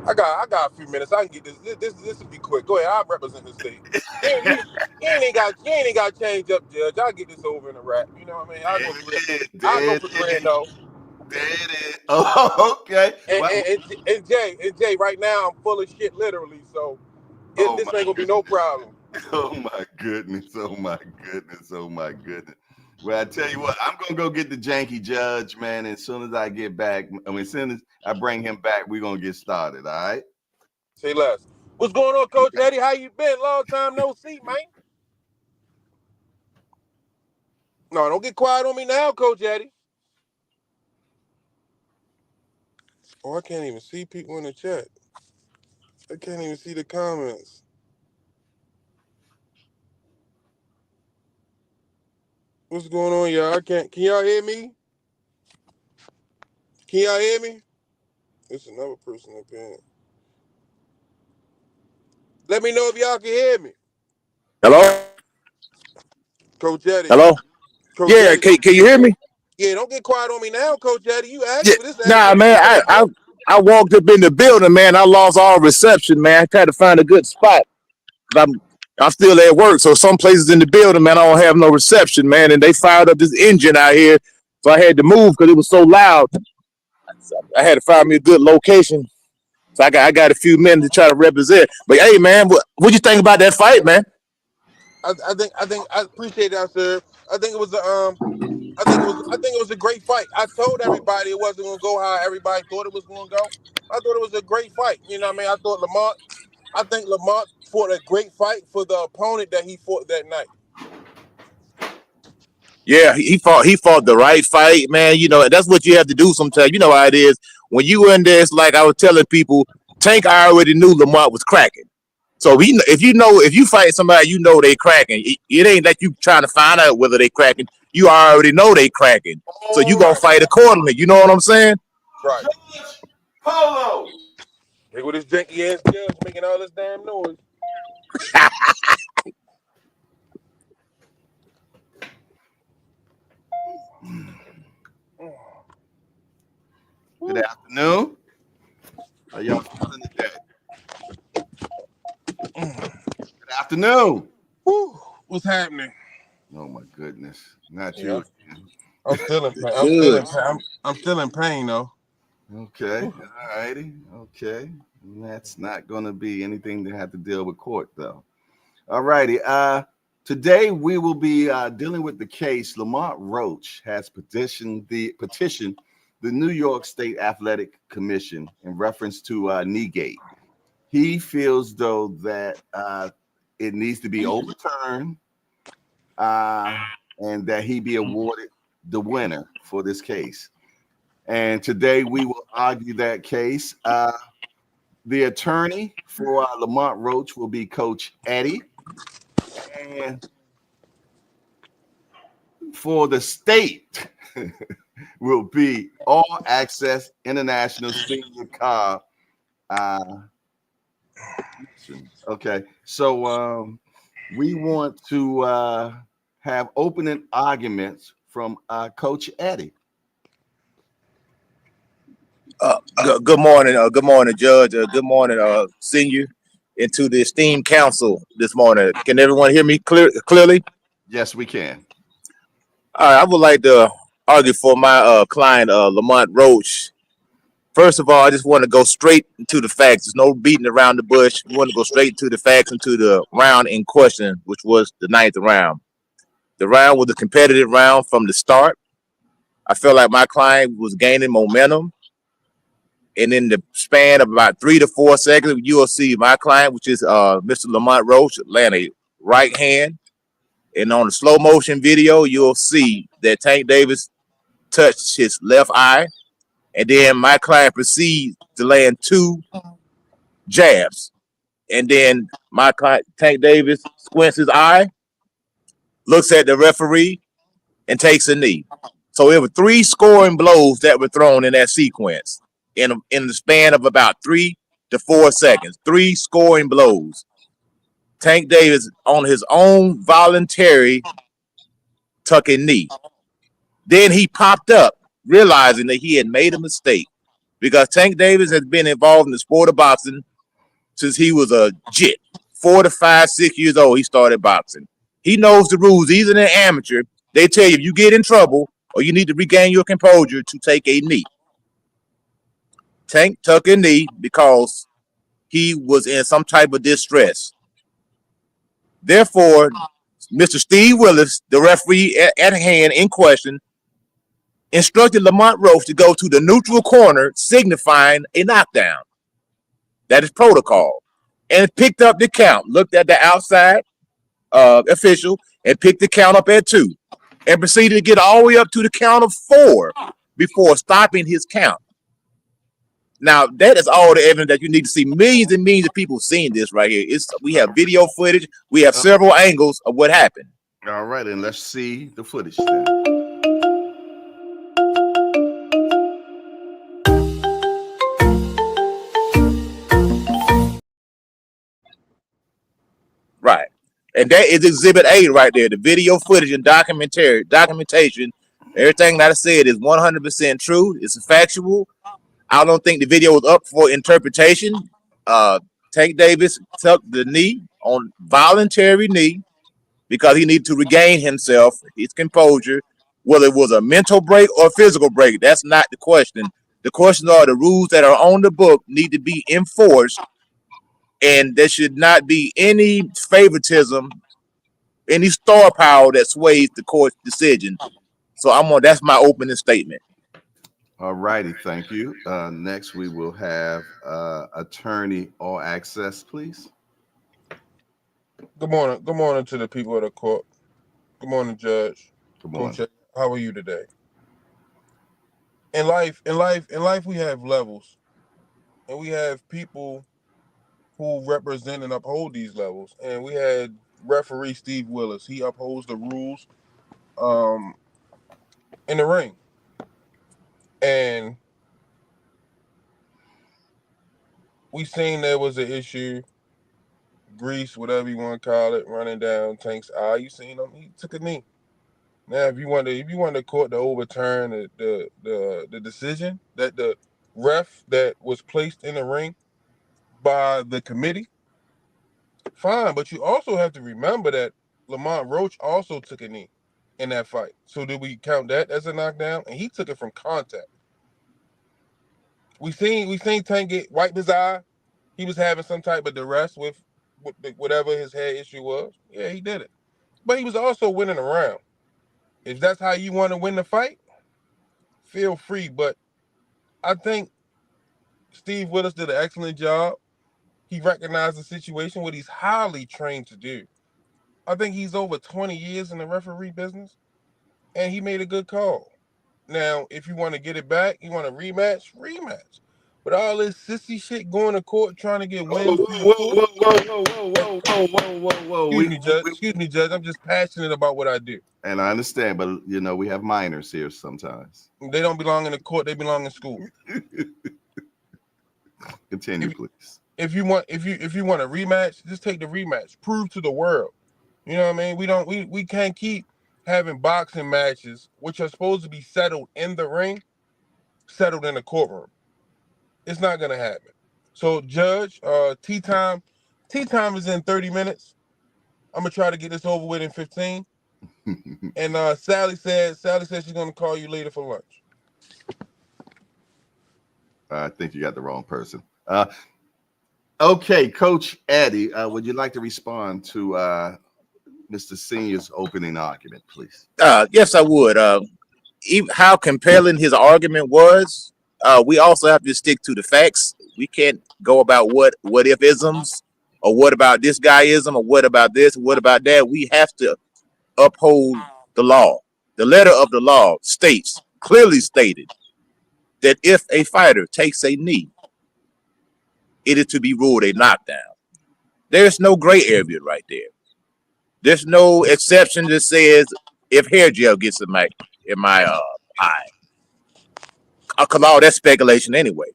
I got a few minutes. I can get this. This will be quick. Go ahead. I'll represent the state. You ain't got to change up, Judge. I'll get this over in a wrap. You know what I mean? I'll go for $3. There it is. Oh, okay. And Jay, right now I'm full of shit, literally. So this ain't gonna be no problem. Oh my goodness. Oh my goodness. Oh my goodness. Well, I tell you what, I'm gonna go get the janky judge, man. As soon as I get back, as soon as I bring him back, we're gonna get started. All right. Say less. What's going on, Coach Eddie? How you been? Long time no see, man. No, don't get quiet on me now, Coach Eddie. Oh, I can't even see people in the chat. I can't even see the comments. What's going on, y'all? Can y'all hear me? Can y'all hear me? There's another person up here. Let me know if y'all can hear me. Hello? Coach Eddie. Hello? Coach Yeah, Eddie. can you hear me? Yeah, don't get quiet on me now, Coach Eddie. You asked Yeah. for this. Nah, man, I walked up in the building, man. I lost all reception, man. I tried to find a good spot. I'm still at work, so some places in the building, man, I don't have no reception, man. And they fired up this engine out here, so I had to move because it was so loud. I had to find me a good location. So I got a few minutes to try to represent. But hey, man, what you think about that fight, man? I think I appreciate that, sir. I think it was a great fight. I told everybody it wasn't gonna go how everybody thought it was gonna go. I thought it was a great fight. You know what I mean? I think Lamont fought a great fight for the opponent that he fought that night. Yeah, he fought the right fight, man. You know, that's what you have to do sometimes. You know how it is. When you in there, it's like I was telling people, Tank already knew Lamont was cracking. So if you fight somebody, you know they cracking. It ain't like you trying to find out whether they cracking. You already know they cracking. So you gonna fight accordingly. You know what I'm saying? Right. Polo. Hey, with this janky ass judge making all this damn noise. Good afternoon. How y'all feeling today? Good afternoon. Whew. What's happening? Oh my goodness. Not Yeah. you. I'm still in pain. I'm still in pain though. Okay. All righty. Okay. That's not going to be anything to have to deal with court, though. All righty. Today we will be dealing with the case. Lamont Roach has petitioned the New York State Athletic Commission in reference to Negate. He feels though that it needs to be overturned and that he be awarded the winner for this case. And today we will argue that case. The attorney for Lamont Roach will be Coach Eddie. And for the state will be All Access International Senior Car. Okay, so we want to have opening arguments from Coach Eddie. Good morning, Judge. Good morning, Senior, and to the esteemed council this morning. Can everyone hear me clearly? Yes, we can. All right, I would like to argue for my client, Lamont Roach. First of all, I just want to go straight into the facts. There's no beating around the bush. We want to go straight to the facts and to the round in question, which was the 9th round. The round was a competitive round from the start. I felt like my client was gaining momentum. And in the span of about 3 to 4 seconds, you will see my client, which is Mr. Lamont Roach, land a right hand. And on the slow motion video, you'll see that Tank Davis touched his left eye. And then my client proceeds to land 2 jabs. And then my client, Tank Davis, squints his eye, looks at the referee, and takes a knee. So it were 3 scoring blows that were thrown in that sequence in the span of about 3 to 4 seconds. 3 scoring blows. Tank Davis on his own voluntary tucking knee. Then he popped up, realizing that he had made a mistake because Tank Davis has been involved in the sport of boxing since he was a jit. 4 to 5, 6 years old, he started boxing. He knows the rules. He's an amateur. They tell you if you get in trouble or you need to regain your composure to take a knee. Tank took a knee because he was in some type of distress. Therefore, Mr. Steve Willis, the referee at hand in question, instructed Lamont Roach to go to the neutral corner, signifying a knockdown. That is protocol. And picked up the count, looked at the outside official, and picked the count up at 2. And proceeded to get all the way up to the count of 4 before stopping his count. Now, that is all the evidence that you need to see. Millions and millions of people seeing this right here. We have video footage. We have several angles of what happened. All right, and let's see the footage then. Right. And that is Exhibit A right there. The video footage and documentation. Everything that I said is 100% true. It's factual. I don't think the video was up for interpretation. Tank Davis took the knee on voluntary knee because he needed to regain himself, his composure, whether it was a mental break or a physical break. That's not the question. The questions are the rules that are on the book need to be enforced, and there should not be any favoritism, any star power that sways the court's decision. So that's my opening statement. All righty, thank you. Next, we will have attorney All Access, please. Good morning. Good morning to the people of the court. Good morning, Judge. Good morning. Coach, how are you today? In life, we have levels, and we have people who represent and uphold these levels. And we had referee Steve Willis. He upholds the rules in the ring. And we seen there was an issue, grease, whatever you want to call it, running down Tank's eye. You seen him? He took a knee. Now, if you want the court to overturn the decision that the ref that was placed in the ring by the committee, fine. But you also have to remember that Lamont Roach also took a knee in that fight. So did we count that as a knockdown? And he took it from contact. We seen Tank wipe his eye. He was having some type of duress with whatever his head issue was. Yeah, he did it. But he was also winning a round. If that's how you want to win the fight, feel free. But I think Steve Willis did an excellent job. He recognized the situation, what he's highly trained to do. I think he's over 20 years in the referee business, and he made a good call. Now, if you want to get it back, you want to rematch. But all this sissy shit going to court trying to get wins. Whoa. Excuse me, Judge. I'm just passionate about what I do. And I understand, but we have minors here sometimes. They don't belong in the court, they belong in school. Continue, please. If you want a rematch, just take the rematch. Prove to the world. You know what I mean? We can't keep having boxing matches, which are supposed to be settled in the ring, settled in the courtroom. It's not gonna happen. So, Judge, tea time is in 30 minutes. I'm gonna try to get this over with in 15. And Sally said she's gonna call you later for lunch. I think you got the wrong person. Okay, Coach Eddie, would you like to respond to Mr. Senior's opening argument, please? Yes, I would. Even how compelling his argument was, we also have to stick to the facts. We can't go about what if isms, or what about this guyism, or what about this, what about that. We have to uphold the law. The letter of the law states, clearly stated, that if a fighter takes a knee, it is to be ruled a knockdown. There's no gray area right there. There's no exception that says if hair gel gets in my eye. Cause all that's speculation anyway.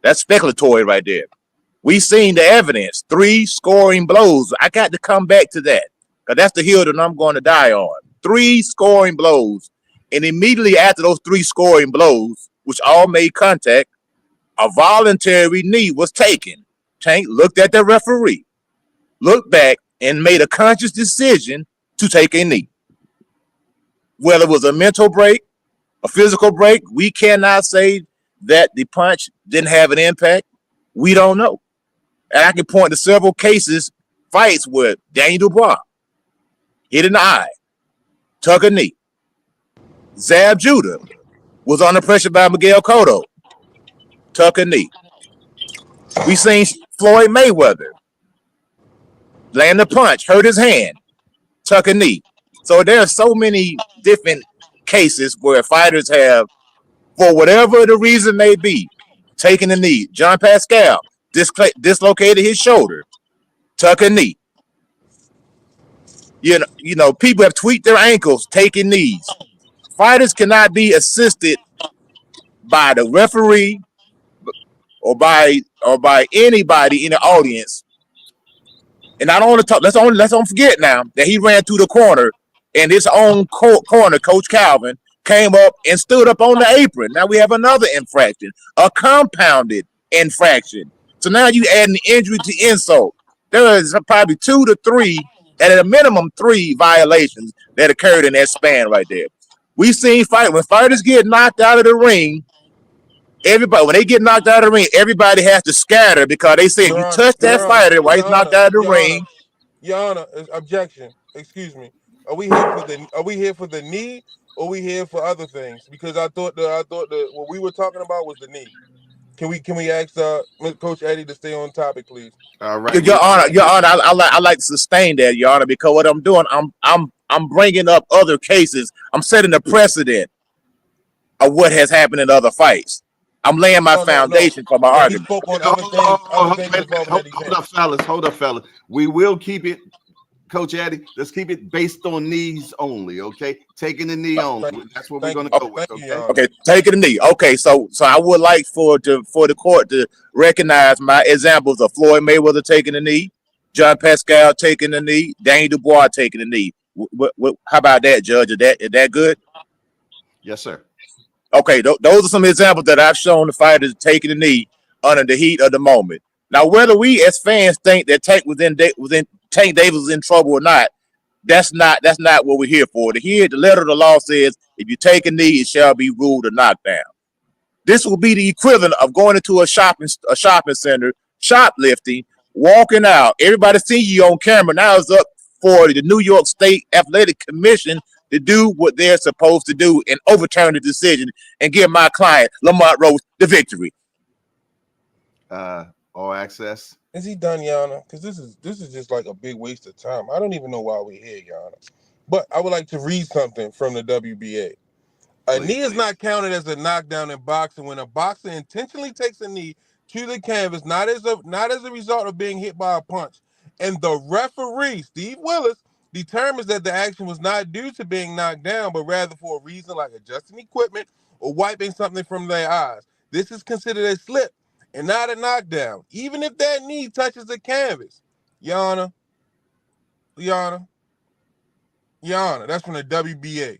That's speculatory right there. We seen the evidence, 3 scoring blows. I got to come back to that, because that's the hill that I'm going to die on. 3 scoring blows. And immediately after those 3 scoring blows, which all made contact, a voluntary knee was taken. Tank looked at the referee, looked back, and made a conscious decision to take a knee. Whether it was a mental break, a physical break, we cannot say that the punch didn't have an impact. We don't know. And I can point to several cases, fights where Daniel Dubois hit in the eye, took a knee. Zab Judah was under pressure by Miguel Cotto, took a knee. We seen Floyd Mayweather land a punch, hurt his hand, tuck a knee. So there are so many different cases where fighters have, for whatever the reason may be, taken a knee. John Pascal dislocated his shoulder, tuck a knee. You know, people have tweaked their ankles, taking knees. Fighters cannot be assisted by the referee or by anybody in the audience. And I don't want to talk. Let's don't forget now that he ran through the corner, and his own corner, Coach Calvin, came up and stood up on the apron. Now we have another infraction, a compounded infraction. So now you add an injury to insult. There is probably 2 to 3, and at a minimum 3 violations that occurred in that span right there. We've seen when fighters get knocked out of the ring. When they get knocked out of the ring, everybody has to scatter, because they say if you touch that fighter while he's knocked out of the ring. Your Honor, objection. Excuse me. Are we here for the knee, or are we here for other things? Because I thought what we were talking about was the knee. Can we ask Coach Eddie to stay on topic, please? All right, Your Honor, I like to sustain that, Your Honor, because what I'm doing, I'm bringing up other cases. I'm setting a precedent of what has happened in other fights. I'm laying my foundation for my argument. Hold up, fellas. We will keep it, Coach Eddie. Let's keep it based on knees only, okay? Taking the knee only. That's what we're going to go with, okay? Okay, taking the knee. Okay, so I would like for the court to recognize my examples of Floyd Mayweather taking the knee, John Pascal taking the knee, Daniel Dubois taking the knee. How about that, Judge? Is that good? Yes, sir. Okay, those are some examples that I've shown the fighters taking the knee under the heat of the moment. Now, whether we as fans think that Tank Davis was in trouble or not, that's not what we're here for. The letter of the law says if you take a knee, it shall be ruled a knockdown. This will be the equivalent of going into a shopping center, shoplifting, walking out. Everybody see you on camera. Now it's up for the New York State Athletic Commission to do what they're supposed to do and overturn the decision and give my client, Lamont Roach, the victory. All access. Is he done, Your Honor? Because this is just like a big waste of time. I don't even know why we're here, Your Honor. But I would like to read something from the WBA. A knee is not counted as a knockdown in boxing when a boxer intentionally takes a knee to the canvas, not as a result of being hit by a punch, and the referee, Steve Willis, determines that the action was not due to being knocked down, but rather for a reason like adjusting equipment or wiping something from their eyes. This is considered a slip and not a knockdown, even if that knee touches the canvas. Your Honor, that's from the WBA.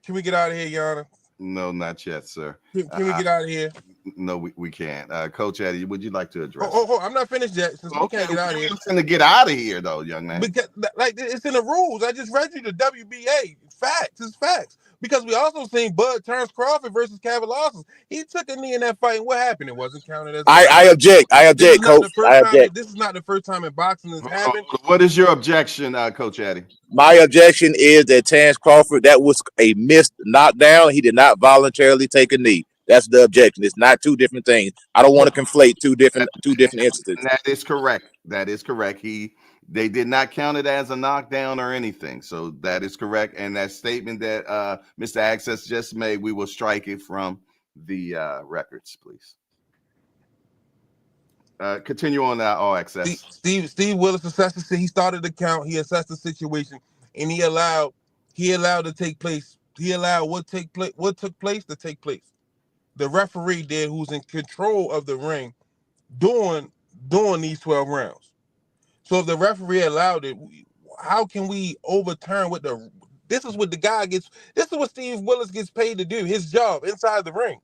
Can we get out of here, Your Honor? No, not yet, sir. Can we get out of here? No, we can't. Coach Eddie, would you like to address? I'm not finished yet. Since we can't get out of here, to get out of here though, young man. because like it's in the rules. I just read you the WBA facts. It's facts. Because we also seen Bud Turns Crawford versus Cavaliers. He took a knee in that fight, and what happened? It wasn't counted as. I object. I object, Coach. I object. This is not the first time in boxing this happened. What is your objection, Coach Eddie? My objection is that Terrence Crawford, that was a missed knockdown. He did not voluntarily take a knee. That's the objection. It's not two different things. I don't want to conflate two different instances. That is correct. That is correct. They did not count it as a knockdown or anything. So that is correct. And that statement that Mr. Access just made, we will strike it from the records, please. Continue on that, All Access. Steve Willis assessed he started the count. He assessed the situation, and he allowed to take place. He allowed what took place to take place. The referee did, who's in control of the ring, during these 12 rounds. So if the referee allowed it, how can we overturn what the? This is what the guy gets. This is what Steve Willis gets paid to do. His job inside the ring.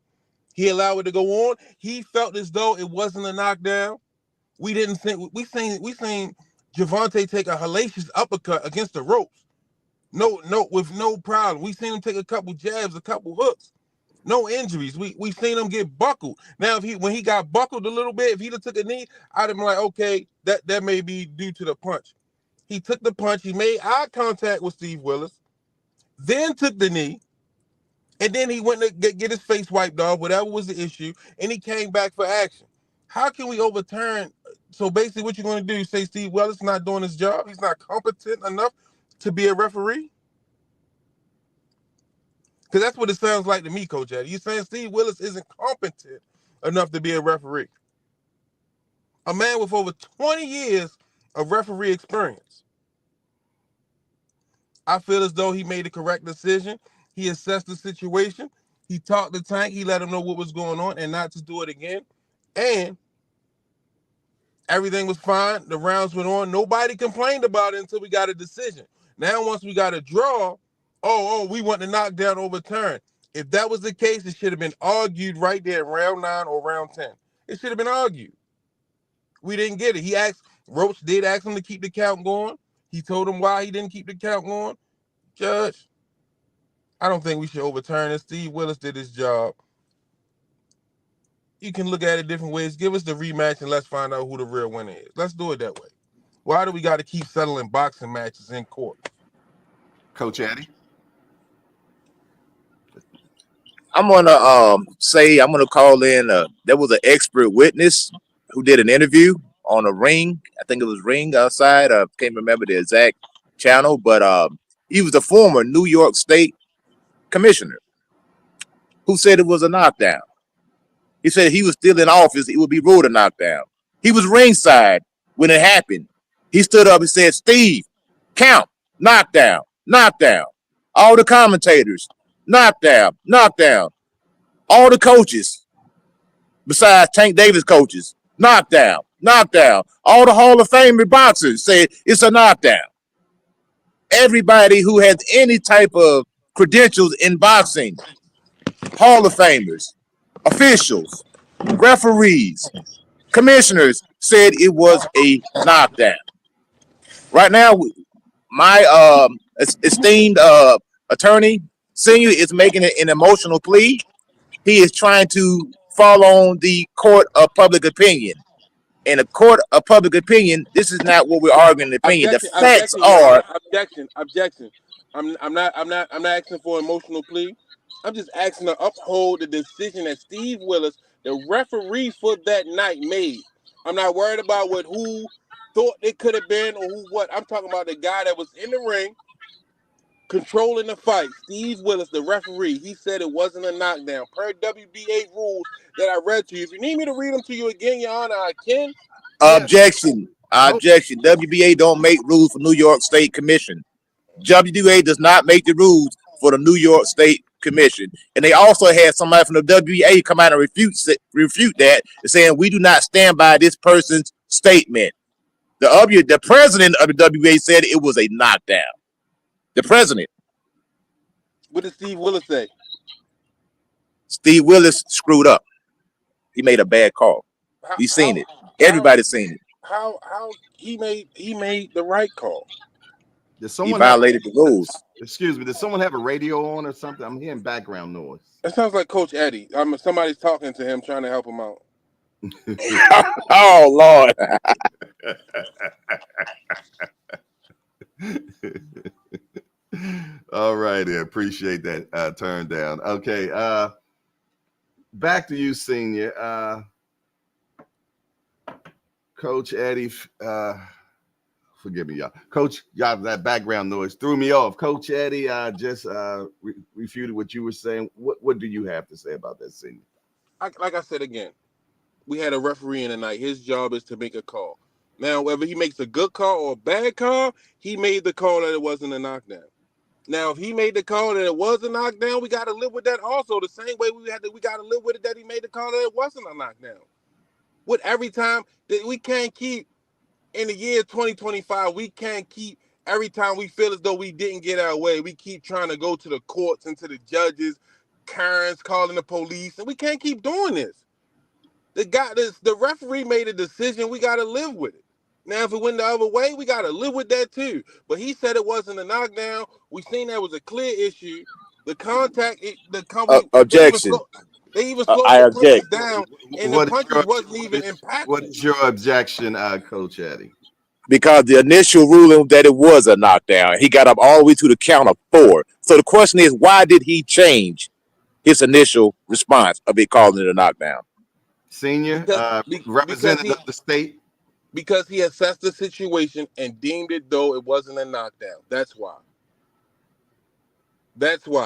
He allowed it to go on. He felt as though it wasn't a knockdown. We didn't think we seen Javante take a hellacious uppercut against the ropes. No, with no problem. We seen him take a couple jabs, a couple hooks. No injuries. We seen him get buckled. Now, when he got buckled a little bit, if he'd have took a knee, I'd have been like, okay, that may be due to the punch. He took the punch. He made eye contact with Steve Willis, then took the knee, and then he went to get his face wiped off, whatever was the issue, and he came back for action. How can we overturn? So basically, what you're going to do is say Steve Willis is not doing his job. He's not competent enough to be a referee. Because that's what it sounds like to me, Coach Eddie. You're saying Steve Willis isn't competent enough to be a referee. A man with over 20 years of referee experience. I feel as though he made the correct decision. He assessed the situation. He talked to Tank. He let him know what was going on and not to do it again. And everything was fine. The rounds went on. Nobody complained about it until we got a decision. Now, once we got a draw, we want the knockdown overturned. If that was the case, it should have been argued right there in round 9 or round 10. It should have been argued. We didn't get it. Roach did ask him to keep the count going. He told him why he didn't keep the count going. Judge, I don't think we should overturn it. Steve Willis did his job. You can look at it different ways. Give us the rematch and let's find out who the real winner is. Let's do it that way. Why do we got to keep settling boxing matches in court? Coach Eddie? I'm gonna call in. There was an expert witness who did an interview on a ring. I think it was Ring outside. I can't remember the exact channel, but he was a former New York State commissioner who said it was a knockdown. He said if he was still in office, it would be ruled a knockdown. He was ringside when it happened. He stood up and said, "Steve, count, knockdown, knockdown." All the commentators, knockdown, knockdown. All the coaches, besides Tank Davis coaches, knockdown, knockdown. All the Hall of Fame boxers said it's a knockdown. Everybody who has any type of credentials in boxing, Hall of Famers, officials, referees, commissioners said it was a knockdown. Right now, my esteemed attorney senior is making an emotional plea. He is trying to fall on the court of public opinion. In a court of public opinion, this is not what we're arguing. The opinion. The facts are objection. I'm not asking for an emotional plea. I'm just asking to uphold the decision that Steve Willis, the referee for that night, made. I'm not worried about who thought it could have been or who what. I'm talking about the guy that was in the ring controlling the fight. Steve Willis, the referee, he said it wasn't a knockdown per WBA rules that I read to you. If you need me to read them to you again, Your Honor, I can. Objection. Objection. WBA don't make rules for New York State Commission. WBA does not make the rules for the New York State Commission. And they also had somebody from the WBA come out and refute that, saying we do not stand by this person's statement. The president of the WBA said it was a knockdown. The president. What did Steve Willis say? Steve Willis screwed up. He made a bad call. How We seen it. how Everybody's seen it. how he made the right call. Did He someone have? violated the rules. Excuse me. Did someone have a radio on or something? I'm hearing background noise. That sounds like Coach Eddie. Somebody's talking to him, trying to help him out. Oh Lord. All right, I appreciate that turn down. Okay, back to you, Senior. Coach Eddie, forgive me, y'all. Coach, y'all, that background noise threw me off. Coach Eddie just refuted what you were saying. What do you have to say about that, Senior? Like I said again, we had a referee in the night. His job is to make a call. Now, whether he makes a good call or a bad call, he made the call that it wasn't a knockdown. Now, if he made the call that it was a knockdown, we got to live with that also. The same way we got to live with it that he made the call that it wasn't a knockdown. With every time that we can't keep in the year 2025, we can't keep every time we feel as though we didn't get our way. We keep trying to go to the courts and to the judges, Karens calling the police, and we can't keep doing this. The referee made a decision. We got to live with it. Now, if it went the other way, we got to live with that too. But he said it wasn't a knockdown. We seen that was a clear issue. The contact, Objection. They even slowed I the object. punches down, and the punches wasn't even impactful. What is your objection, Coach Eddie? Because the initial ruling that it was a knockdown, he got up all the way to the count of 4. So the question is, why did he change his initial response of it calling it a knockdown? Senior, representative of the state. Because he assessed the situation and deemed it though it wasn't a knockdown. That's why.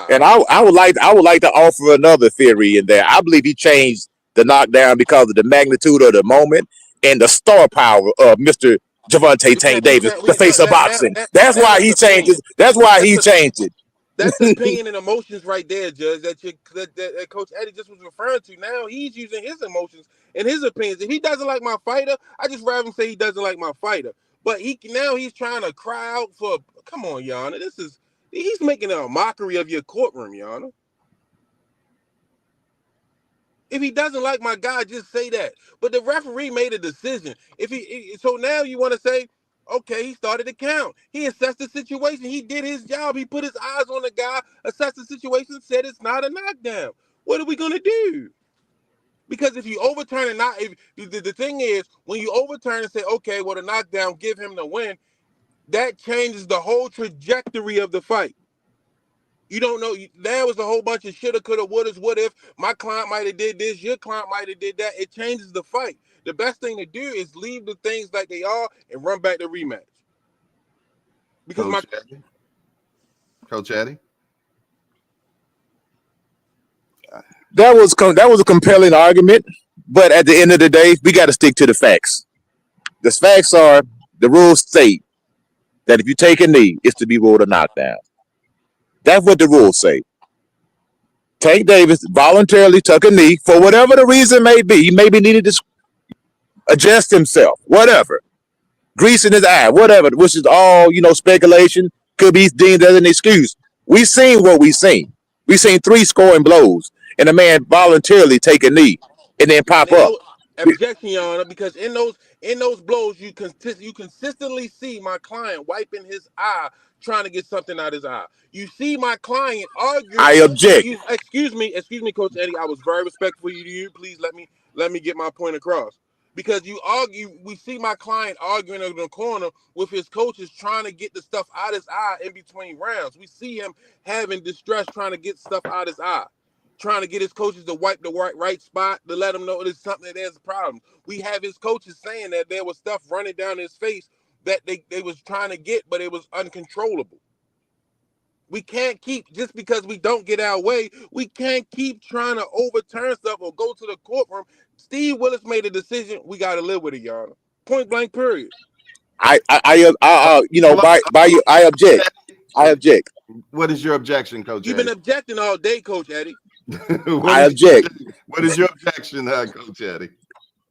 And I would like to offer another theory in there. I believe he changed the knockdown because of the magnitude of the moment and the star power of Mr. Gervonta Tank Davis, the face of boxing. That's why he changed it. That's why he changed it. That's opinion and emotions right there, Judge, that Coach Eddie just was referring to. Now he's using his emotions and his opinions. If he doesn't like my fighter, I just rather him say he doesn't like my fighter. But he's trying to cry out for, come on, Yana. He's making a mockery of your courtroom, Yana. If he doesn't like my guy, just say that. But the referee made a decision. So now you want to say, okay, he started to count. He assessed the situation. He did his job. He put his eyes on the guy, assessed the situation, said it's not a knockdown. What are we going to do? Because if you overturn it, the thing is, when you overturn and say, okay, well, the knockdown, give him the win, that changes the whole trajectory of the fight. You don't know. There was a whole bunch of shoulda, coulda, wouldas, what if. My client might have did this. Your client might have did that. It changes the fight. The best thing to do is leave the things like they are and run back the rematch. Because Coach Eddie? That was a compelling argument, but at the end of the day, we got to stick to the facts. The facts are, the rules state that if you take a knee, it's to be ruled a knockdown. That's what the rules say. Tank Davis voluntarily took a knee for whatever the reason may be. He maybe needed to adjust himself, whatever. Grease in his eye, whatever, which is all, speculation. Could be deemed as an excuse. We seen what we seen. We seen 3 scoring blows and a man voluntarily take a knee and then pop up. Objection, Your Honor, because in those blows, you consistently see my client wiping his eye, trying to get something out of his eye. You see my client arguing. I object. Excuse me, Coach Eddie. I was very respectful to you. Please let me get my point across. Because we see my client arguing in the corner with his coaches trying to get the stuff out of his eye in between rounds. We see him having distress trying to get stuff out of his eye, trying to get his coaches to wipe the right spot to let him know there's something that there's a problem. We have his coaches saying that there was stuff running down his face that they was trying to get, but it was uncontrollable. We can't keep, just because we don't get our way, we can't keep trying to overturn stuff or go to the courtroom. Steve Willis made a decision. We got to live with it, Your Honor. Point blank, period. I object. I object. What is your objection, Coach You've Eddie? been objecting all day, Coach Eddie. I object. What is your objection, Coach Eddie?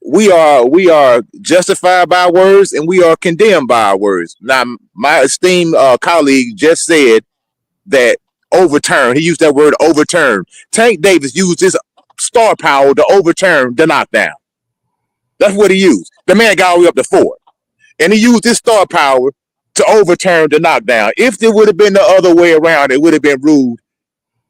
We are justified by our words and we are condemned by our words. Now, my esteemed colleague just said that overturn. He used that word overturn. Tank Davis used his star power to overturn the knockdown. That's what he used. The man got all the way up to 4. And he used his star power to overturn the knockdown. If it would have been the other way around, it would have been ruled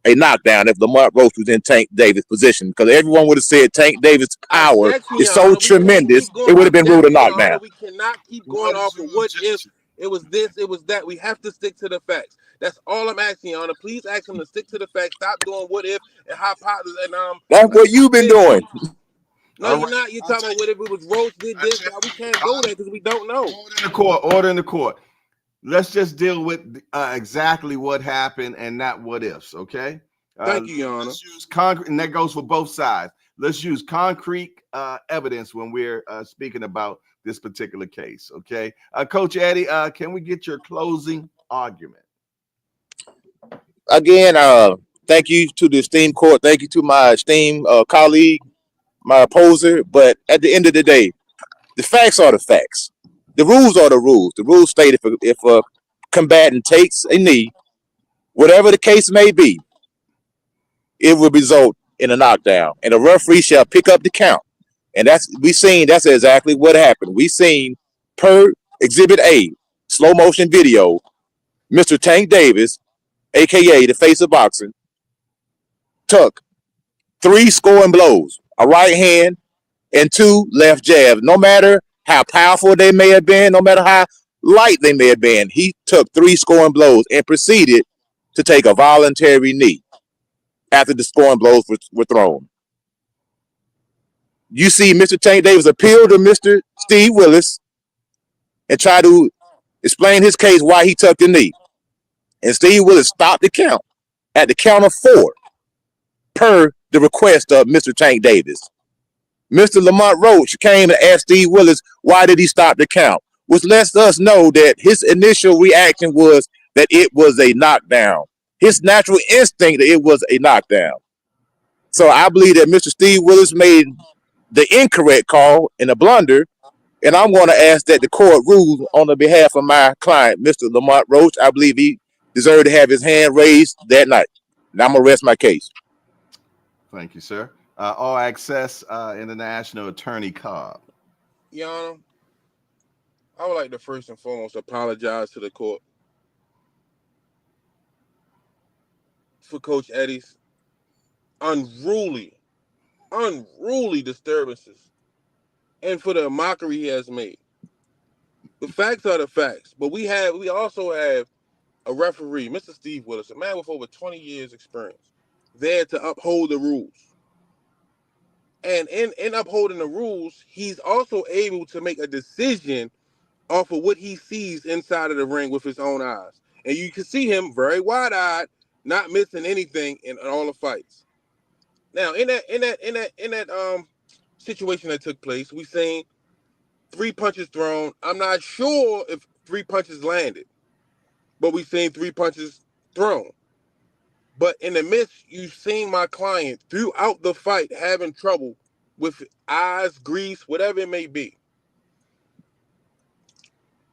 a knockdown if Lamont Roach was in Tank Davis' position, because everyone would have said Tank Davis' power is so tremendous, it would have been ruled a knockdown. We cannot keep going off of what if it was this, it was that. We have to stick to the facts. That's all I'm asking, Your Honor. Please ask him to stick to the facts. Stop doing what if and hypothesis and That's what you've been doing. No, you're not. You're talking about what if it was Roach did this. We can't go there because we don't know. Order in the court. Let's just deal with exactly what happened and not what ifs, okay? Thank you, Your Honor. Let's use concrete, and that goes for both sides. Let's use concrete evidence when we're speaking about this particular case, okay? Coach Eddie, can we get your closing argument? Again, thank you to the esteemed court. Thank you to my esteemed colleague, my opposer. But at the end of the day, the facts are the facts. The rules are the rules. The rules state if a combatant takes a knee, whatever the case may be, it will result in a knockdown, and the referee shall pick up the count. And that's exactly what happened. We seen per Exhibit A, slow motion video, Mr. Tank Davis, aka the face of boxing, took 3 scoring blows, a right hand and 2 left jabs. No matter how powerful they may have been, no matter how light they may have been, he took 3 scoring blows and proceeded to take a voluntary knee after the scoring blows were thrown. You see Mr. Tank Davis appeal to Mr. Steve Willis and try to explain his case why he took the knee. And Steve Willis stopped the count at the count of 4 per the request of Mr. Tank Davis. Mr. Lamont Roach came and asked Steve Willis why did he stop the count, which lets us know that his initial reaction was that it was a knockdown. His natural instinct that it was a knockdown. So I believe that Mr. Steve Willis made the incorrect call and a blunder, and I'm going to ask that the court rule on the behalf of my client, Mr. Lamont Roach. I believe he deserved to have his hand raised that night. And I'm going to rest my case. Thank you, sir. All Access International Attorney Cobb. Your Honor, I would like to first and foremost apologize to the court for Coach Eddie's unruly disturbances and for the mockery he has made. The facts are the facts, but we also have a referee, Mr. Steve Willis, a man with over 20 years experience, there to uphold the rules. And in upholding the rules, he's also able to make a decision off of what he sees inside of the ring with his own eyes. And you can see him very wide-eyed, not missing anything in all the fights. Now, in that situation that took place, we seen 3 punches thrown. I'm not sure if 3 punches landed, but we seen 3 punches thrown. But in the midst, you've seen my client throughout the fight having trouble with eyes, grease, whatever it may be.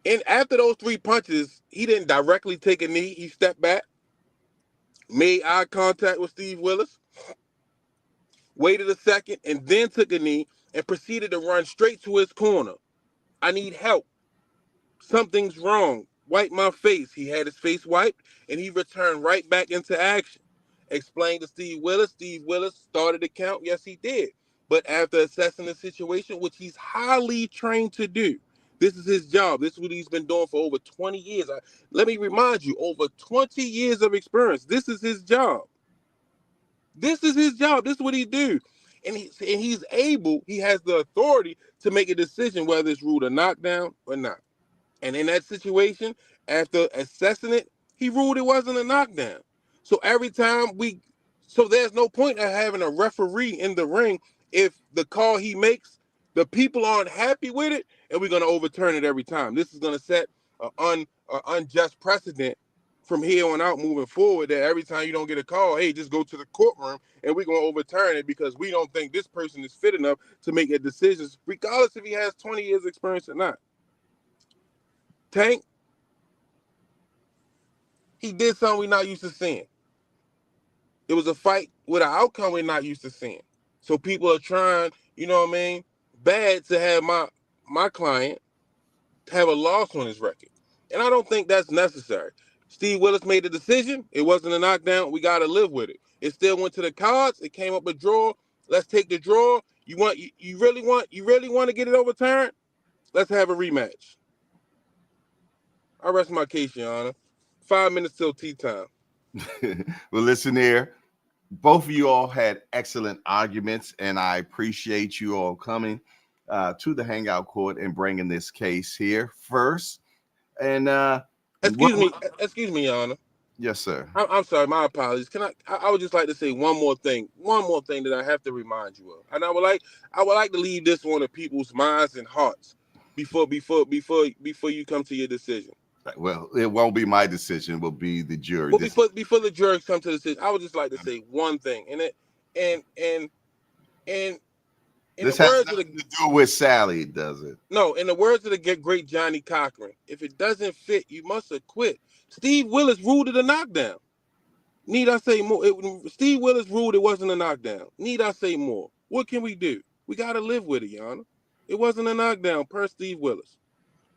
And after those 3 punches, he didn't directly take a knee. He stepped back, made eye contact with Steve Willis, waited a second, and then took a knee and proceeded to run straight to his corner. I need help. Something's wrong. Wipe my face. He had his face wiped, and he returned right back into action. Explained to Steve Willis. Steve Willis started the count. Yes, he did. But after assessing the situation, which he's highly trained to do, this is his job. This is what he's been doing for over 20 years. Let me remind you, over 20 years of experience. This is his job. This is his job. This is what he do. And he's able, he has the authority to make a decision whether it's ruled a knockdown or not. And in that situation, after assessing it, he ruled it wasn't a knockdown. So every time so there's no point of having a referee in the ring if the call he makes, the people aren't happy with it, and we're going to overturn it every time. This is going to set an unjust precedent from here on out moving forward, that every time you don't get a call, hey, just go to the courtroom and we're going to overturn it because we don't think this person is fit enough to make a decision, regardless if he has 20 years experience or not. Tank, he did something we're not used to seeing. It was a fight with an outcome we're not used to seeing. So people are trying, you know what I mean, bad to have my client have a loss on his record. And I don't think that's necessary. Steve Willis made the decision. It wasn't a knockdown. We got to live with it. It still went to the cards. It came up a draw. Let's take the draw. You really want to get it overturned? Let's have a rematch. I rest my case, Your Honor. 5 minutes till tea time. Well, listen here. Both of you all had excellent arguments, and I appreciate you all coming to the Hangout Court and bringing this case here first. And Excuse me, Your Honor. Yes, sir. I'm sorry, my apologies. I would just like to say one more thing that I have to remind you of, and I would like to leave this on the people's minds and hearts before you come to your decision. Well, it won't be my decision; it will be the jury. Well, before the jurors come to the decision, I would just like to say one thing, and this has nothing to do with Sally, does it? No, in the words of the great Johnny Cochran, if it doesn't fit, you must acquit. Steve Willis ruled it a knockdown. Need I say more? Steve Willis ruled it wasn't a knockdown. Need I say more? What can we do? We got to live with it, Your Honor. It wasn't a knockdown per Steve Willis.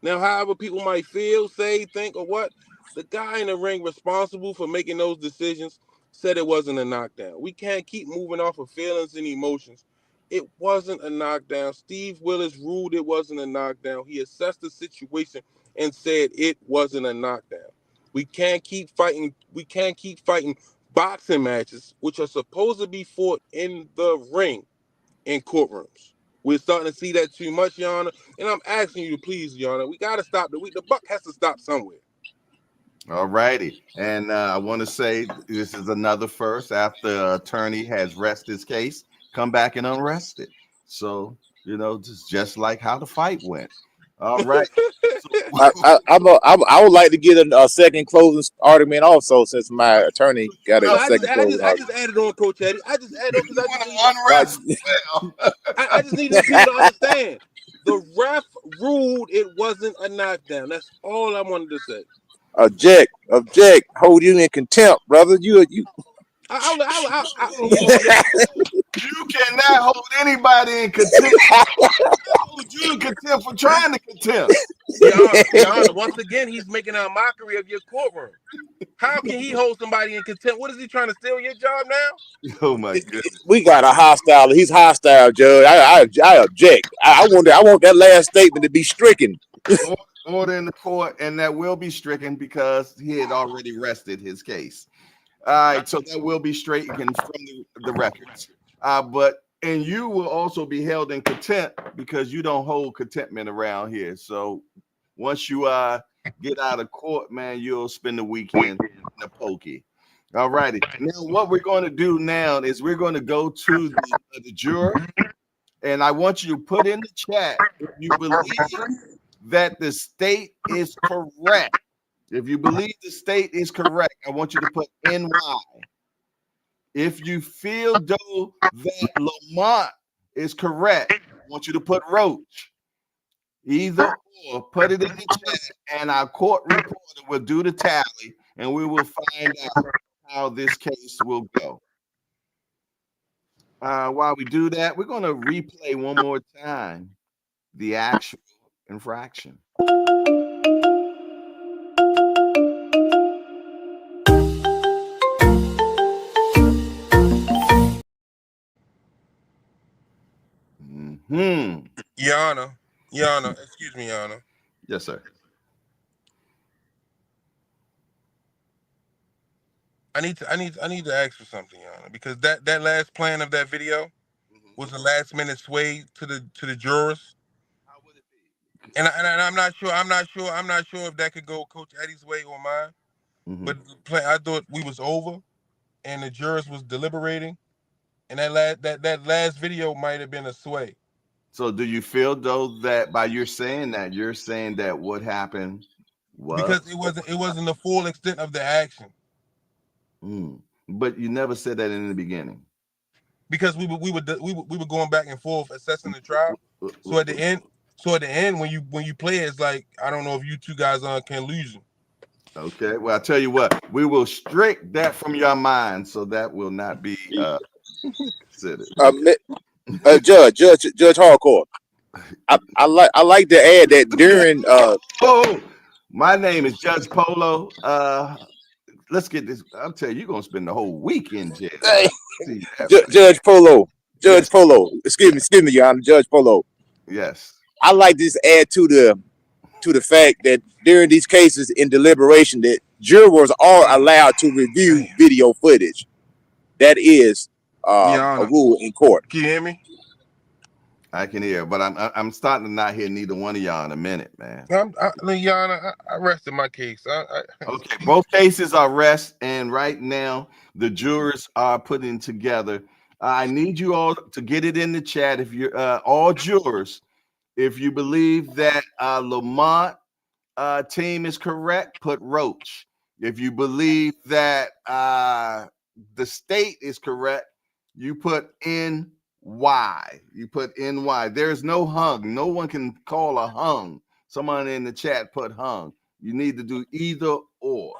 Now, however people might feel, say, think, or what, the guy in the ring responsible for making those decisions said it wasn't a knockdown. We can't keep moving off of feelings and emotions. It wasn't a knockdown. Steve Willis ruled it wasn't a knockdown. He assessed the situation and said it wasn't a knockdown. We can't keep fighting. We can't keep fighting boxing matches, which are supposed to be fought in the ring, in courtrooms. We're starting to see that too much, Your Honor. And I'm asking you to please, Your Honor, we got to stop. The buck has to stop somewhere. All righty. And I want to say this is another first after the attorney has rested his case, come back and unrest it. So, just like how the fight went. All right. I would like to get a second closing argument also, since my attorney got a second closing argument. I just added on, Coach Eddie. I just added on because I just need people to understand. The ref ruled it wasn't a knockdown. That's all I wanted to say. Object. Hold you in contempt, brother. You cannot hold anybody in contempt. Hold you in contempt for trying to contempt. Your Honor, once again, he's making a mockery of your courtroom. How can he hold somebody in contempt? What is he trying to steal your job now? Oh my goodness. We got a hostile. He's hostile, Judge. I object. I want that last statement to be stricken. Order in the court, and that will be stricken because he had already rested his case. All right, so that will be stricken from the records. And you will also be held in contempt because you don't hold contentment around here. So once you get out of court, man, you'll spend the weekend in the pokey. All righty. Now, what we're going to do now is we're going to go to the juror, and I want you to put in the chat if you believe that the state is correct. If you believe the state is correct, I want you to put NY. If you feel though that Lamont is correct, I want you to put Roach. Either or, put it in the chat, and our court reporter will do the tally, and we will find out how this case will go. While we do that, we're going to replay one more time the actual infraction. Your Honor, excuse me, Your Honor. Yes, sir. I need to ask for something, Your Honor, because that last plan of that video was a last minute sway to the jurors. How would it be? And I'm not sure if that could go Coach Eddie's way or mine. But I thought we was over, and the jurors was deliberating, and that last video might have been a sway. So do you feel though that by you're saying that what happened was because it wasn't the full extent of the action. But you never said that in the beginning. Because we were going back and forth assessing the trial. So at the end, when you play, it's like I don't know if you two guys can lose them. Okay, well, I tell you what, we will strike that from your mind, so that will not be Judge Hardcore. I like to add that during Oh, my name is Judge Polo. Let's get this. I'll tell you, you're gonna spend the whole week in jail. See that, man. Judge Polo. Yes. Excuse me, Your Honor, Judge Polo. Yes. I like this add to the fact that during these cases in deliberation that jurors are allowed to review video footage. That is a rule in court. Can you hear me? I can hear, but I'm starting to not hear neither one of y'all in a minute, man. Yana, I rested my case. Okay, both cases are rest, and right now the jurors are putting together. I need you all to get it in the chat. If you're all jurors, if you believe that Lamont team is correct, put Roach. If you believe that the state is correct, you put NY. You put NY. There's no hung. No one can call a hung. Someone in the chat put hung. You need to do either or.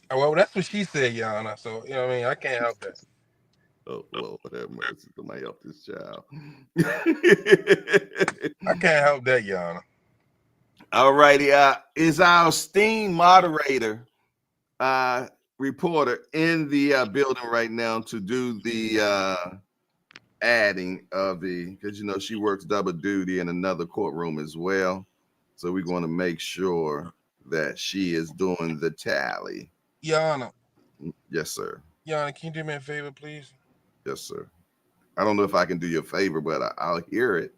Well, that's what she said, Yana. So, you know what I mean? I can't help that. Oh, Lord have mercy. Somebody help this child. I can't help that, Yana. All righty. Is our esteemed moderator, reporter in the building right now to do the adding of because she works double duty in another courtroom as well. So we're going to make sure that she is doing the tally. Yana. Yes, sir. Yana, can you do me a favor, please? Yes, sir. I don't know if I can do you a favor, but I'll hear it.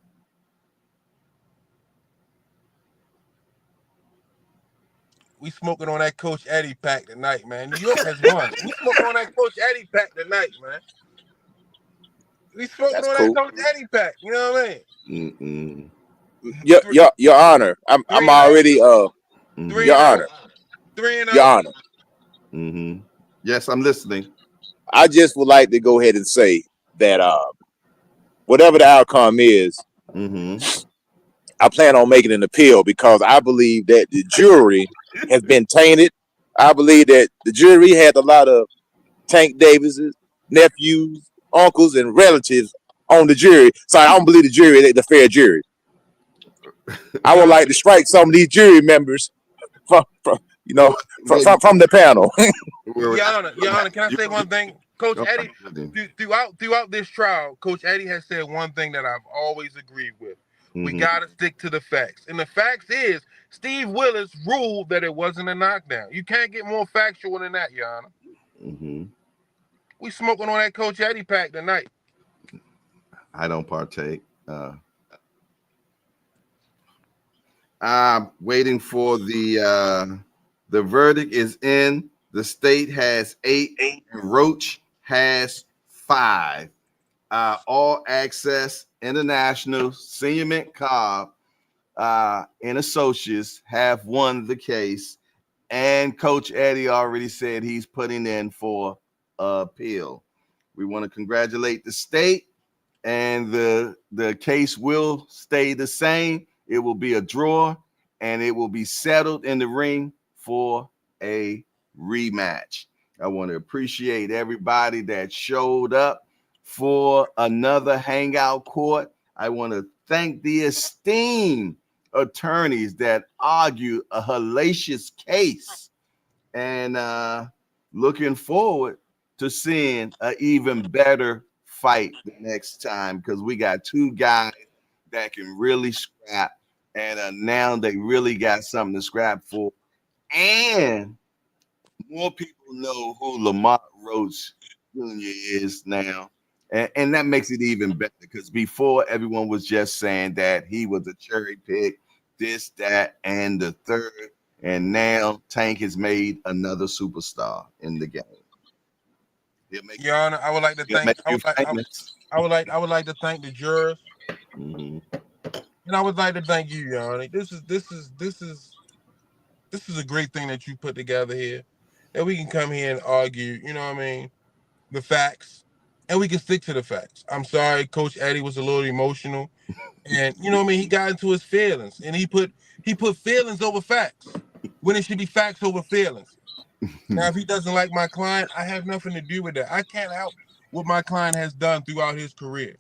We smoking on that Coach Eddie pack tonight, man. New York has won. We smoking on that Coach Eddie pack tonight, man. We smoking That's on cool. that Coach Eddie pack. You know what I mean? Your Honor, I'm already Your Honor. 3-0. Your Honor. Mm-hmm. Yes, I'm listening. I just would like to go ahead and say that whatever the outcome is, I plan on making an appeal because I believe that the jury has been tainted. I believe that the jury had a lot of Tank Davis's nephews, uncles, and relatives on the jury. So I don't believe the jury is the fair jury. I would like to strike some of these jury members from the panel. Yana, can I say one thing? Coach Eddie, throughout this trial, Coach Eddie has said one thing that I've always agreed with. We gotta stick to the facts. And the facts is Steve Willis ruled that it wasn't a knockdown. You can't get more factual than that, Yana. We smoking on that Coach Eddie pack tonight. I don't partake. I'm waiting for the verdict is in. The state has 8, and Roach has 5. All Access International, Senior Mint Cobb, and Associates have won the case. And Coach Eddie already said he's putting in for appeal. We want to congratulate the state, and the case will stay the same. It will be a draw, and it will be settled in the ring for a rematch. I want to appreciate everybody that showed up for another hangout court. I want to thank the esteemed attorneys that argue a hellacious case, and looking forward to seeing an even better fight the next time, because we got 2 guys that can really scrap, and now they really got something to scrap for, and more people know who Lamont Roach Jr. is now. And that makes it even better, because before everyone was just saying that he was a cherry pick, this, that, and the third. And now Tank has made another superstar in the game. Your Honor, I would like to thank I would like to thank the jurors. And I would like to thank you, Your Honor. This is a great thing that you put together here. That we can come here and argue, you know what I mean, the facts. And we can stick to the facts. I'm sorry, Coach Eddie was a little emotional. And you know what I mean, he got into his feelings, and he put feelings over facts when it should be facts over feelings. Now, if he doesn't like my client, I have nothing to do with that. I can't help what my client has done throughout his career.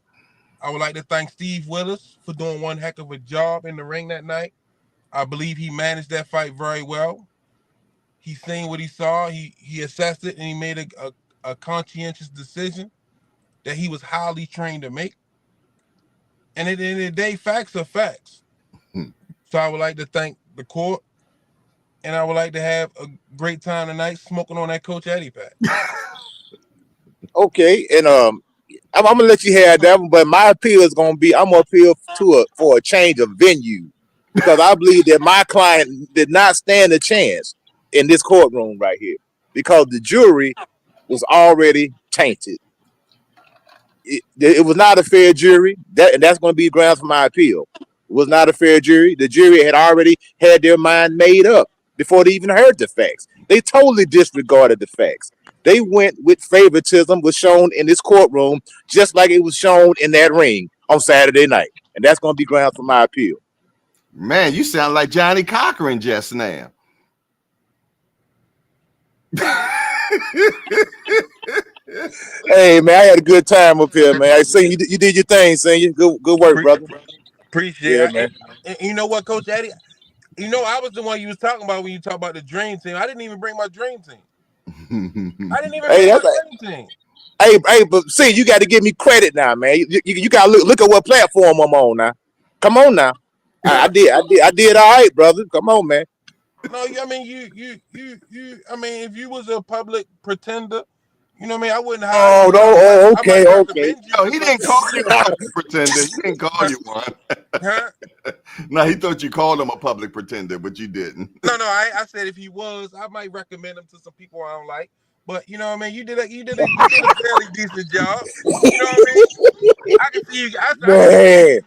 I would like to thank Steve Willis for doing one heck of a job in the ring that night. I believe he managed that fight very well. He seen what he saw, he assessed it, and he made a conscientious decision that he was highly trained to make. And at the end of the day, facts are facts. So I would like to thank the court, and I would like to have a great time tonight smoking on that Coach Eddie pack. Okay, and I'm gonna let you have that one, but my appeal is gonna be I'm gonna appeal for a change of venue because I believe that my client did not stand a chance in this courtroom right here because the jury was already tainted. It was not a fair jury, and that's going to be grounds for my appeal. It was not a fair jury. The jury had already had their mind made up before they even heard the facts. They totally disregarded the facts. They went with favoritism was shown in this courtroom, just like it was shown in that ring on Saturday night, and that's going to be grounds for my appeal. Man, you sound like Johnny Cochran just now. Hey man, I had a good time up here, man. I seen you did your thing, senior. Good work, brother. Appreciate Yeah, it. man. And you know what, Coach Eddie? You know, I was the one you was talking about when you talk about the dream team. I didn't even bring my dream team. I didn't even bring my dream team. Hey, but see, you got to give me credit now, man. You got to look at what platform I'm on now. Come on now. I did all right, brother. Come on, man. No, I mean you. I mean, if you was a public pretender, you know what I mean. I wouldn't hire you. Oh, okay. No, he didn't call you a public pretender. He didn't call you one. Huh? No, he thought you called him a public pretender, but you didn't. No. I said if he was, I might recommend him to some people I don't like. But you know what I mean. You did a fairly decent job. You know what I mean. I can see you. I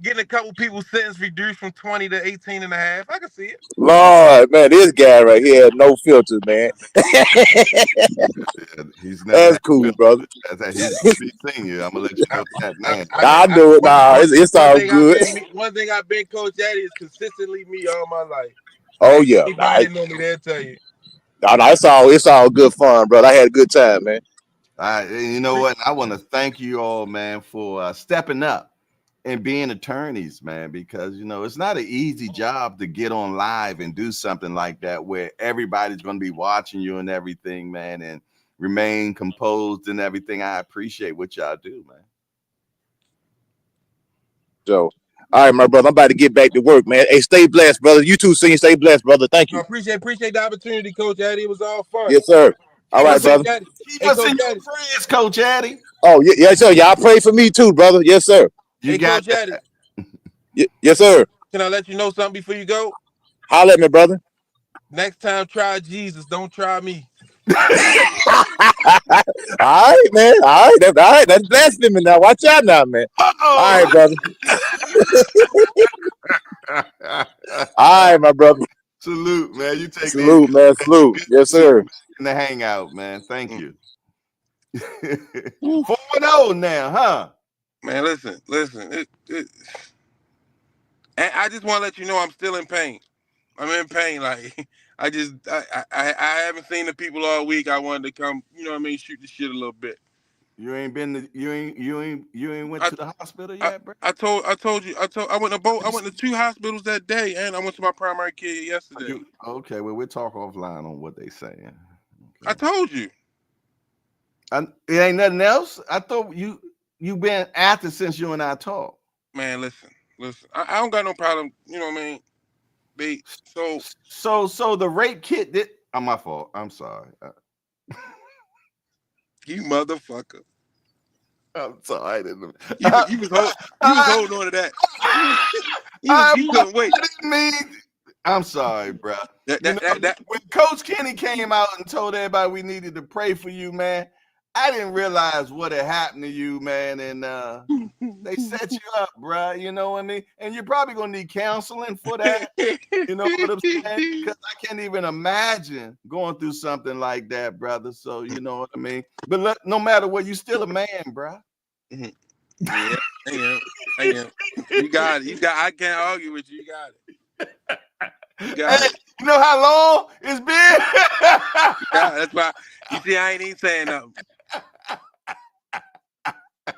getting a couple people sentence reduced from 20 to 18 and a half. I can see it. Lord, man, this guy right here had no filter, man. That's cool, brother. He's senior. I'm gonna let you know that, man. I do it. Nah, it's all good. One thing I've been Coach Eddie is consistently me all my life. Oh yeah, anybody know me, they'll tell you. No, it's all good fun, brother. I had a good time, man. You know what? I want to thank you all, man, for stepping up and being attorneys, man, because you know it's not an easy job to get on live and do something like that where everybody's going to be watching you and everything, man, and remain composed and everything. I appreciate what y'all do, man. So, all right, my brother, I'm about to get back to work, man. Hey, stay blessed, brother. You too, senior. Stay blessed, brother. Thank you. I appreciate the opportunity, Coach Eddie. It was all fun. Yes, sir. All right, brother. Keep us in your prayers, Coach Eddie. Oh, yes, sir. Y'all pray for me too, brother. Yes, sir. You got Coach Eddie. Yes, sir. Can I let you know something before you go? Holler at me, brother. Next time, try Jesus. Don't try me. All right, man. All right. That's blasphemy now. Watch out now, man. All right, brother. All right, my brother. Salute, man. You take salute, man. Salute. Yes, sir. In the hangout, man. Thank you. 4-0 now, huh? Man, listen. And I just want to let you know I'm still in pain. I'm in pain. Like I haven't seen the people all week. I wanted to come, you know what I mean, shoot the shit a little bit. You ain't went to the hospital yet, bro? I told you. I went to 2 hospitals that day, and I went to my primary care yesterday. Okay, well, we'll talk offline on what they saying. Okay. I told you. It ain't nothing else. I thought you been after since you and I talked. Man, listen. I don't got no problem. You know what I mean? So the rape kit did. My fault. I'm sorry. You motherfucker. I'm sorry. You was holding on to that. You couldn't wait. I'm sorry, bro. When Coach Kenny came out and told everybody we needed to pray for you, man, I didn't realize what had happened to you, man, and they set you up, bro. You know what I mean? And you're probably gonna need counseling for that. You know what I'm saying? Because I can't even imagine going through something like that, brother. So you know what I mean. But no matter what, you still a man, bro. Yeah, I am. You got it. I can't argue with you. You got it. You know how long it's been? Yeah, that's why. You see, I ain't even saying nothing.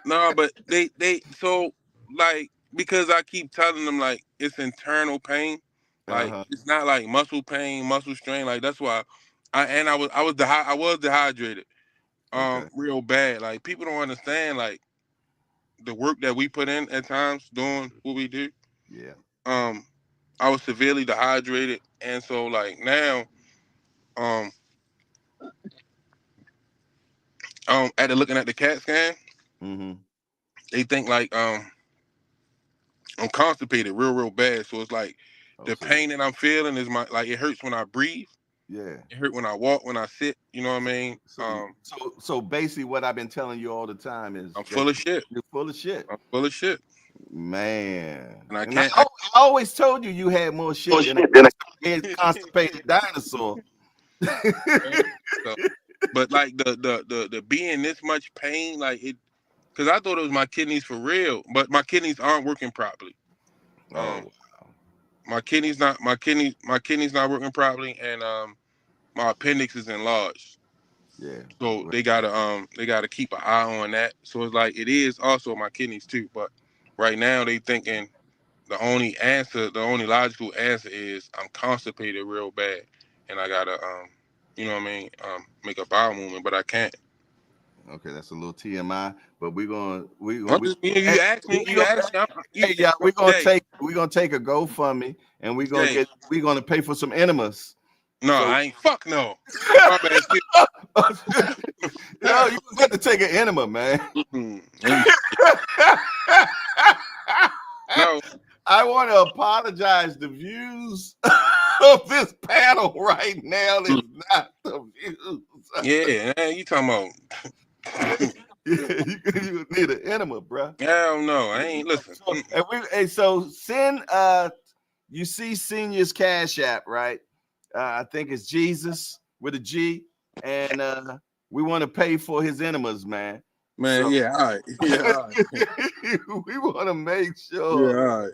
No, but they so like because I keep telling them like it's internal pain, like Uh-huh. it's not like muscle pain, muscle strain. Like that's why I was dehydrated, Okay. real bad. Like people don't understand like the work that we put in at times doing what we do. Yeah. Um, I was severely dehydrated, and so like now, um, after looking at the CAT scan, Mm-hmm. they think like I'm constipated real bad. So it's like Oh, the so you, pain that I'm feeling is my like it hurts when I breathe. yeah. It hurt when I walk, when I sit. You know what I So, mean? so basically, what I've been telling you all the time is I'm that full of shit. you're full of shit, I'm full of shit, man. and I And I, can't. I always told you you had more shit than a constipated dinosaur. So, but like the being this much pain, like it, because I thought it was my kidneys for real, but my kidneys aren't working properly. Um, Oh, my kidneys not working properly, and my appendix is enlarged. yeah. So Well, they gotta keep an eye on that. So it's like it is also my kidneys too. But right now they thinking the only logical answer is I'm constipated real bad, and I gotta you know what I mean, make a bowel movement, but I can't. okay, that's a little TMI, but I'm just hey, you asked me, we you gonna asked me, you hey, yeah, Jay, we're gonna take a GoFundMe and Jay. we're gonna pay for some enemas. No, So I ain't fuck no. My bad too. yo, you got to take an enema, man. Let me no. I want to apologize. The views of this panel right now is not the views. Yeah, man, you talking about You need an enema, bro. hell no, I ain't listen. So, so send you see Senior's Cash App, right? I think it's Jesus with a G, and we want to pay for his enemas, man. Man, So yeah, all right. Yeah, all right. we want to make Yeah, sure all right.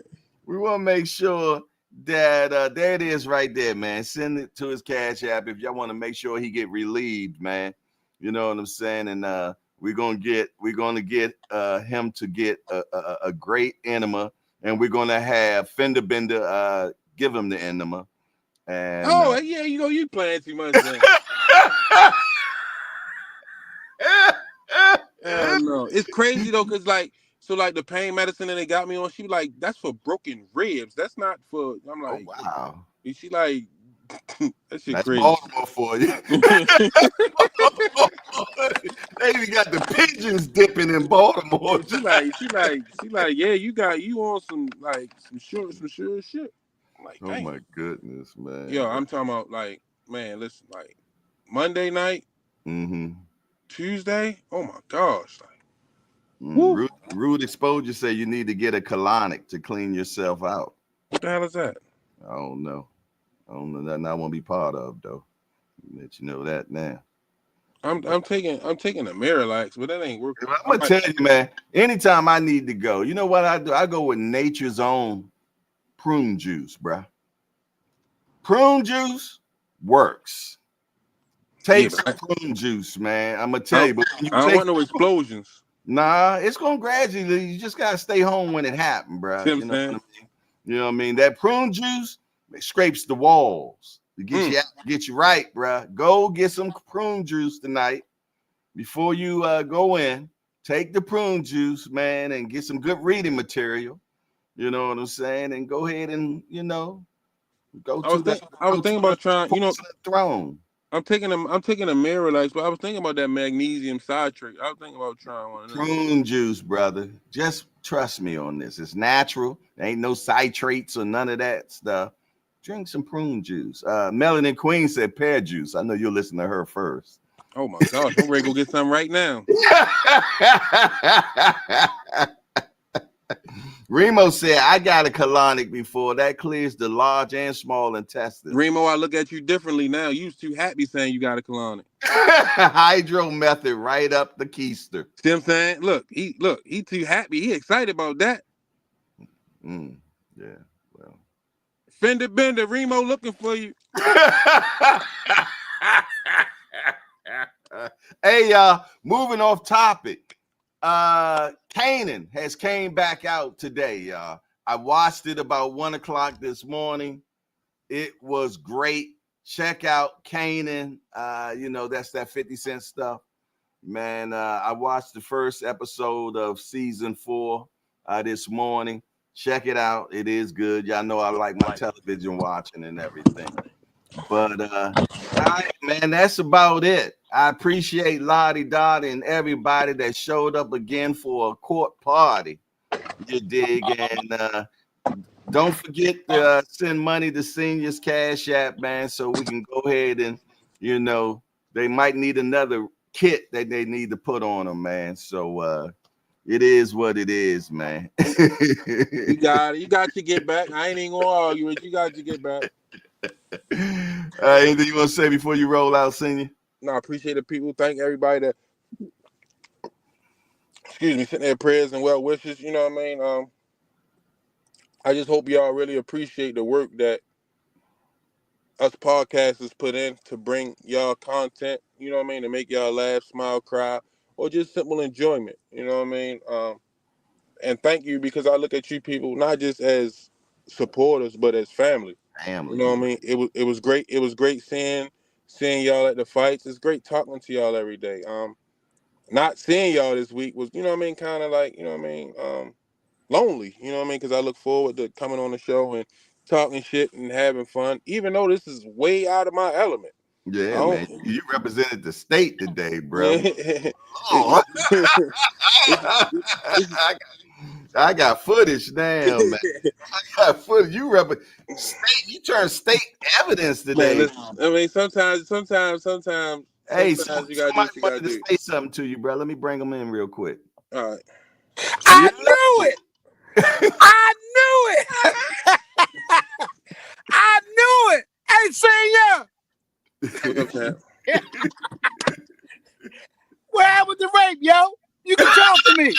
that there it is right there, man. Send it to his Cash App if y'all want to make sure he get relieved, man. You know what I'm saying? And we're gonna get him to get a great enema, and we're gonna have Fender Bender give him the enema. And Oh, yeah, you playing too much then. Hell no. It's crazy though, cause like so like the pain medicine that they got me on, she was like, that's for broken ribs. That's not for I'm oh like, wow, and she like that shit that's crazy. Baltimore for you. They even got the pigeons dipping in Baltimore. she like, yeah, you on some sure shit. I'm like, Oh dang. my goodness, Yo, man. I'm talking about like, man, listen, like Monday night, Mm-hmm. Tuesday, oh my gosh. Like, woo, Rude exposure say you need to get a colonic to clean yourself out. what the hell is that? I don't know. I don't know nothing I want to be part of though. Let you know that now. I'm taking a Miralax, but that ain't working. I'm I gonna might tell you, man. Anytime I need to go, you know what I do? I go with nature's own prune juice, bruh. Prune juice works. yeah, Take but some prune juice, man. I'm gonna I tell don't, you, but when you I don't take want no explosions. nah, it's gonna gradually. You just gotta stay home when it happens, See bruh. what I'm You know what I saying? mean? You know what I mean? That prune juice it scrapes the walls to Mm. get you right, bruh. Go get some prune juice tonight before you go in. Take the prune juice, man, and get some good reading material. You know what I'm saying? And go ahead and I was thinking about trying. throne. I'm taking a Miralax, but I was thinking about that magnesium citrate. I was thinking about trying one of them. Prune juice, brother. Just trust me on this. It's natural. There ain't no citrates or none of that stuff. Drink some prune juice. Melanin Queen said pear juice. I know you'll listen to her first. Oh my gosh, I'm ready to go get some right now. Remo said, I got a colonic before. That clears the large and small intestines. Remo, I look at you differently now. You was too happy saying you got a colonic. Hydro method right up the keister. See what I'm saying? Look, he too happy. He excited about that. Yeah, well. Fender Bender, Remo looking for you. Hey, y'all, moving off topic. Kanan has came back out today, y'all. I watched it about 1 o'clock this morning. It was great. Check out Kanan. That's that 50 Cent stuff. Man, I watched the first episode of season 4 this morning. Check it out. It is good. Y'all know I like my television watching and everything. But man, that's about it. I appreciate Lottie Dottie and everybody that showed up again for a court party. You dig? And don't forget to send money to Seniors Cash App, man, so we can go ahead and, they might need another kit that they need to put on them, man. So it is what it is, man. You got to get back. I ain't even gonna argue with you. Got to get back. Anything you want to say before you roll out, Senior? No, I appreciate the people. Thank everybody that, sending their prayers and well wishes. You know what I mean? I just hope y'all really appreciate the work that us podcasters put in to bring y'all content. You know what I mean? To make y'all laugh, smile, cry, or just simple enjoyment. You know what I mean? And thank you, because I look at you people not just as supporters, but as family. Family. You know what I mean? It was great. It was great seeing y'all at the fights. It's great talking to y'all every day. Not seeing y'all this week was, you know what I mean, kind of like, you know what I mean, lonely. You know what I mean? Because I look forward to coming on the show and talking shit and having fun, even though this is way out of my element. Yeah, man. You represented the state today, bro. Oh. I got footage now, man. I got footage. You turned state evidence today. Man, listen, I mean, sometimes Hey, you gotta do what you gotta do. Say something to you, bro. Let me bring them in real quick. All right. I knew it. I knew it. I knew it. Hey, Senior. What's up, Chad? Where happened to rape, yo? You can talk to me.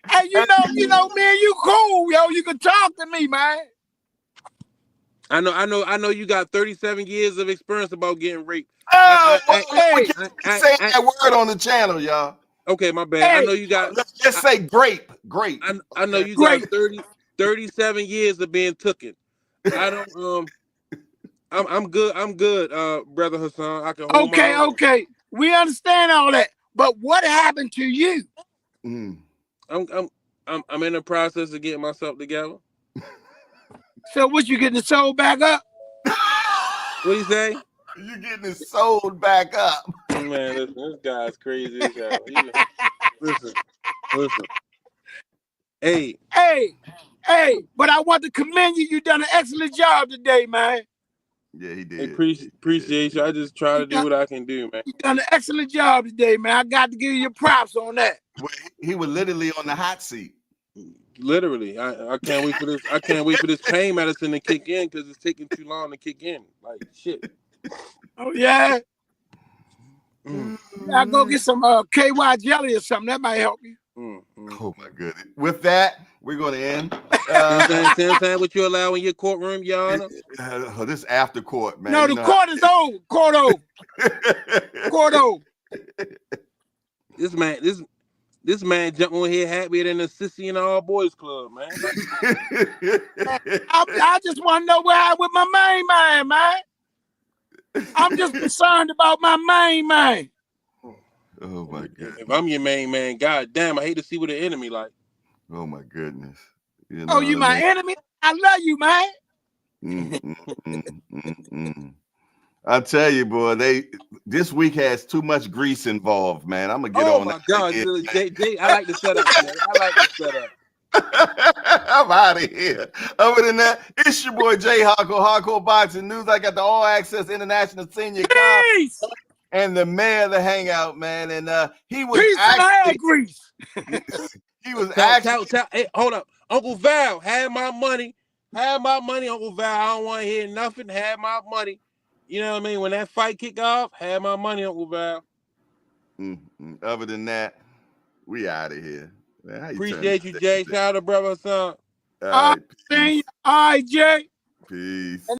Hey, you know, me and you cool, yo. You can talk to me, man. I know. You got 37 years of experience about getting raped. Oh, we can't say that word on the channel, y'all. Okay, my bad. Hey, I know you got. Let's just say grape. I know you got 37 years of being tooken. I don't. I'm good. Brother Hassan. I can hold my own. Okay. We understand all that, but what happened to you? I'm in the process of getting myself together. So what, you getting the soul back up? What do you say? You getting his soul back up. Man, listen, this guy's crazy as hell. Listen. Hey, but I want to commend you. You done an excellent job today, man. Yeah, he did. Appreciate you. I just try to do what I can do, man. You done an excellent job today, man. I got to give you props on that. Well, he was literally on the hot seat. Literally, I can't wait for this. I can't wait for this pain medicine to kick in, because it's taking too long to kick in. Like shit. Oh yeah. I'll go get some KY jelly or something. That might help you. Oh my goodness. With that, we're going to end. Same what you allow in your courtroom, Your Honor? This after court, man. No, the court is over. Court over. Court over. This man jumped on here happier than a sissy in the all boys club, man. I just want to know where I with my main man. I'm just concerned about my main man. Oh my goodness. If I'm your main man, god damn, I hate to see what the enemy like. Oh my goodness. You my enemy? I love you, man. I tell you, boy, this week has too much grease involved, man. I'm gonna get on. Oh my god, Jay, I like the setup, man. I like the setup. I'm out of here. Other than that, it's your boy Jay Hardcore Boxing News. I got the All Access International Senior Conference and the mayor of the Hangout, man. And he was grease. He was Hey, hold up, Uncle Val had my money. Uncle Val. I don't want to hear nothing. Had my money. You know what I mean? When that fight kick off, had my money, Uncle Val. Other than that, we out of here. Man, appreciate you, Jay. Shout out to brother, son. All All right, right, peace. all right, Jay. Peace. And